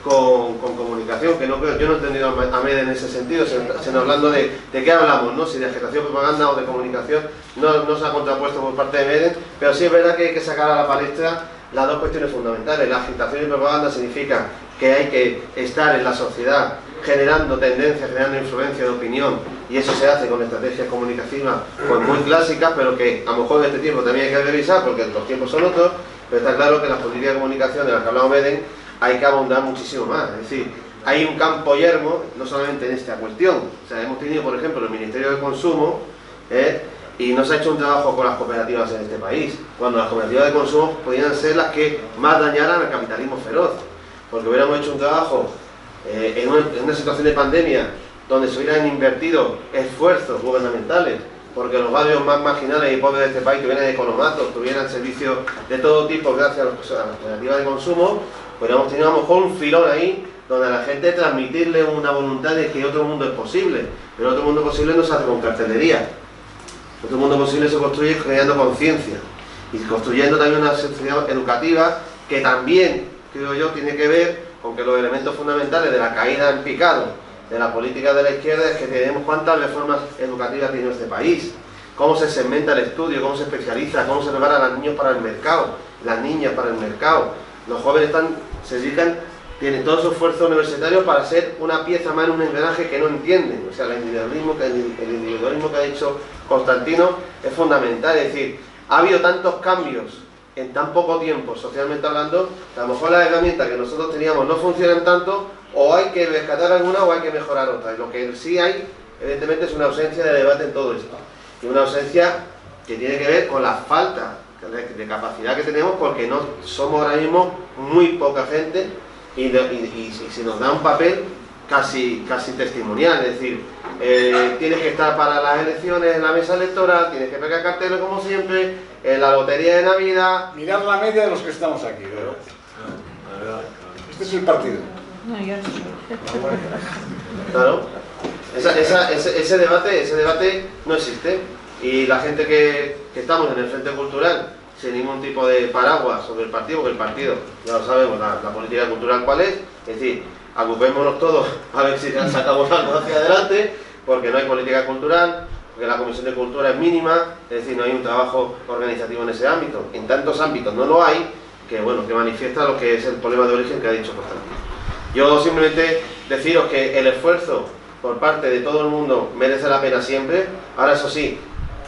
con comunicación, que no creo, yo no he entendido a MED en ese sentido, sino hablando de qué hablamos, ¿no? Si de agitación, propaganda o de comunicación, no se ha contrapuesto por parte de MED, pero sí es verdad que hay que sacar a la palestra las dos cuestiones fundamentales. La agitación y propaganda significa que hay que estar en la sociedad generando tendencias, generando influencia de opinión, y eso se hace con estrategias comunicativas pues muy clásicas, pero que a lo mejor en este tiempo también hay que revisar porque los tiempos son otros, pero está claro que en las políticas de comunicación de las que hablamos Meden hay que abundar muchísimo más. Es decir, hay un campo yermo, no solamente en esta cuestión. O sea, hemos tenido, por ejemplo, el Ministerio de Consumo, y no se ha hecho un trabajo con las cooperativas en este país, cuando las cooperativas de consumo podían ser las que más dañaran al capitalismo feroz, porque hubiéramos hecho un trabajo en una situación de pandemia donde se hubieran invertido esfuerzos gubernamentales porque los barrios más marginales y pobres de este país tuvieran economatos, tuvieran servicios de todo tipo gracias a las cooperativas de consumo, pues hubiéramos tenido a lo mejor un filón ahí donde a la gente transmitirle una voluntad de que otro mundo es posible, pero otro mundo posible no se hace con cartelería. Otro mundo posible se construye creando conciencia y construyendo también una sociedad educativa que también, creo yo, tiene que ver con que los elementos fundamentales de la caída en picado de la política de la izquierda es que tenemos cuántas reformas educativas tiene este país, cómo se segmenta el estudio, cómo se especializa, cómo se prepara a los niños para el mercado, las niñas para el mercado. Los jóvenes se dedican, tienen todo su esfuerzo universitario para ser una pieza más en un engranaje que no entienden. O sea, el individualismo que ha dicho Constantino es fundamental. Es decir, ha habido tantos cambios en tan poco tiempo, socialmente hablando, que a lo mejor las herramientas que nosotros teníamos no funcionan tanto, o hay que rescatar alguna o hay que mejorar otra. Y lo que sí hay evidentemente es una ausencia de debate en todo esto. Y una ausencia que tiene que ver con la falta de capacidad que tenemos, porque no somos ahora mismo muy poca gente y se nos da un papel casi testimonial, es decir, tienes que estar para las elecciones en la mesa electoral, tienes que pegar carteles como siempre, en la lotería de Navidad. Mirad la media de los que estamos aquí, ¿verdad? Este es el partido. No, yo no sé. Claro, ese debate no existe, y la gente que estamos en el Frente Cultural sin ningún tipo de paraguas sobre el partido, porque el partido, ya lo sabemos, la política cultural cuál es decir, ocupémonos todos a ver si sacamos algo hacia adelante, porque no hay política cultural, porque la Comisión de Cultura es mínima, es decir, no hay un trabajo organizativo en ese ámbito. En tantos ámbitos no lo hay, que bueno, que manifiesta lo que es el problema de origen que ha dicho Constantino. Yo simplemente deciros que el esfuerzo por parte de todo el mundo merece la pena siempre. Ahora, eso sí,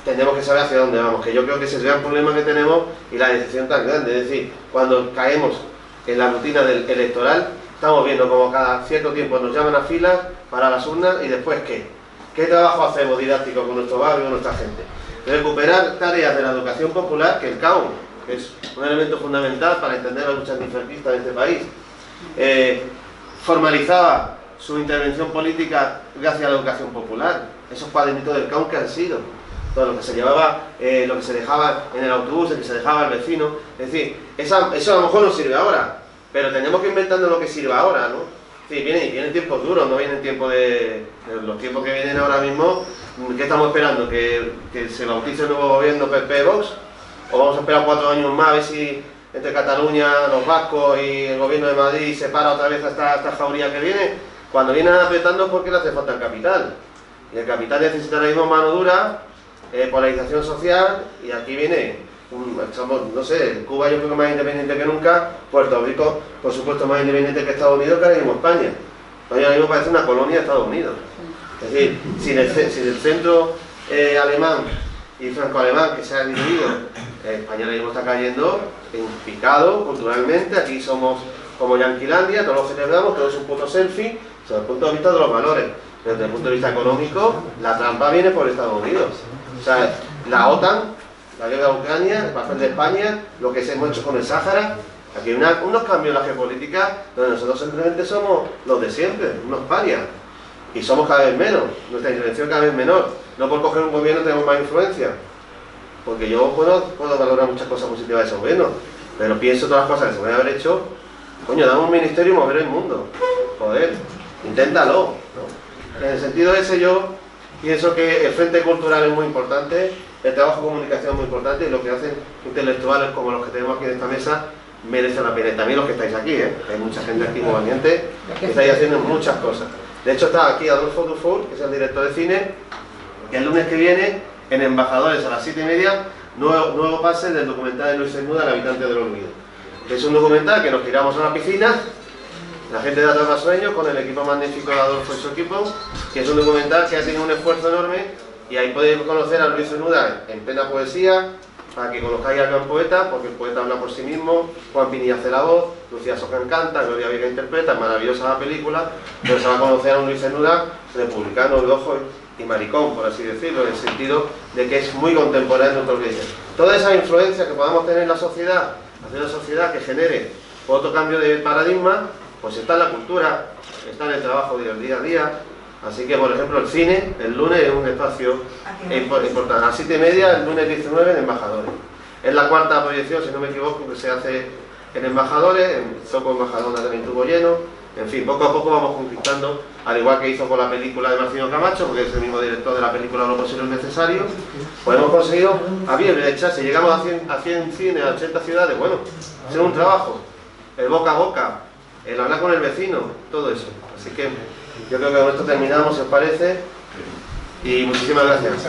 tenemos que saber hacia dónde vamos, que yo creo que ese es el gran problema que tenemos y la decepción tan grande. Es decir, cuando caemos en la rutina del electoral, estamos viendo como cada cierto tiempo nos llaman a filas para las urnas y después ¿qué? ¿Qué trabajo hacemos didáctico con nuestro barrio, con nuestra gente? Recuperar tareas de la educación popular, que el CAUN, que es un elemento fundamental para entender la lucha antifranquista en este país, formalizaba su intervención política gracias a la educación popular. Esos cuadernitos del CAUN que han sido todo lo que se llevaba, lo que se dejaba en el autobús, el que se dejaba al vecino. Es decir, eso a lo mejor no sirve ahora, pero tenemos que inventarnos lo que sirva ahora, ¿no? Sí, vienen tiempos duros, no vienen tiempos de los tiempos que vienen ahora mismo. ¿Qué estamos esperando? ¿Que se bautice el nuevo gobierno PP-Vox? ¿O vamos a esperar 4 años más a ver si entre Cataluña, los vascos y el gobierno de Madrid se para otra vez a esta jauría que viene? Cuando vienen apretando es porque le hace falta el capital. Y el capital necesita ahora mismo mano dura, polarización social, y aquí viene, no sé, Cuba yo creo que más independiente que nunca, Puerto Rico, por supuesto, más independiente que Estados Unidos, que ahora mismo España. España ahora mismo parece una colonia de Estados Unidos. Es decir, sin el centro alemán y franco-alemán que se ha dividido, España ahora mismo está cayendo en picado culturalmente. Aquí somos como Yanquilandia, todos lo celebramos, todo es un puto selfie, desde el punto de vista de los valores. Pero desde el punto de vista económico, la trampa viene por Estados Unidos. O sea, la OTAN, la guerra de Ucrania, el papel de España, lo que hemos hecho con el Sáhara. Aquí hay unos cambios en la geopolítica donde nosotros simplemente somos los de siempre, unos parias. Y somos cada vez menos, nuestra intervención cada vez menor. No por coger un gobierno tenemos más influencia. Porque yo puedo valorar muchas cosas positivas de ese gobierno, pero pienso todas las cosas que se pueden haber hecho. Coño, dame un ministerio y mover el mundo. Joder, inténtalo, ¿no? En el sentido ese yo pienso que el frente cultural es muy importante, el trabajo de comunicación es muy importante, y lo que hacen intelectuales como los que tenemos aquí en esta mesa merece la pena. Y también los que estáis aquí, hay mucha gente aquí muy valiente que estáis haciendo muchas cosas. De hecho está aquí Adolfo Dufour, que es el director de cine, que el lunes que viene en Embajadores a las 7:30, nuevo pase del documental de Luis Cernuda, El habitante del olvido. Es un documental que nos tiramos a la piscina, la gente de Atrapa Sueños, con el equipo magnífico de Adolfo y su equipo, que es un documental que ha tenido un esfuerzo enorme, y ahí podéis conocer a Luis Cernuda en plena poesía, para que conozcáis al gran poeta, porque el poeta habla por sí mismo. Juan Pini hace la voz, Lucía Sojan canta, Gloria Vega interpreta, maravillosa la película, pero se va a conocer a un Luis Cernuda republicano, lojo y maricón, por así decirlo, en el sentido de que es muy contemporáneo en todo lo que dice. Toda esa influencia que podamos tener en la sociedad, hacer una sociedad que genere otro cambio de paradigma, pues está en la cultura, está en el trabajo del día a día. Así que, por ejemplo, el cine, el lunes es un espacio importante. A las 7:30, el lunes 19, en Embajadores. Es la cuarta proyección, si no me equivoco, que se hace en Embajadores. En Zoco Embajadona también estuvo lleno. En fin, poco a poco vamos conquistando, al igual que hizo con la película de Marcino Camacho, porque es el mismo director de la película Lo posible es necesario. Pues hemos conseguido, a bien hecha, si llegamos a 100 cines, a 80 ciudades, bueno, hacer un trabajo. El boca a boca, el hablar con el vecino, todo eso. Así que yo creo que con esto terminamos, si os parece, y muchísimas gracias.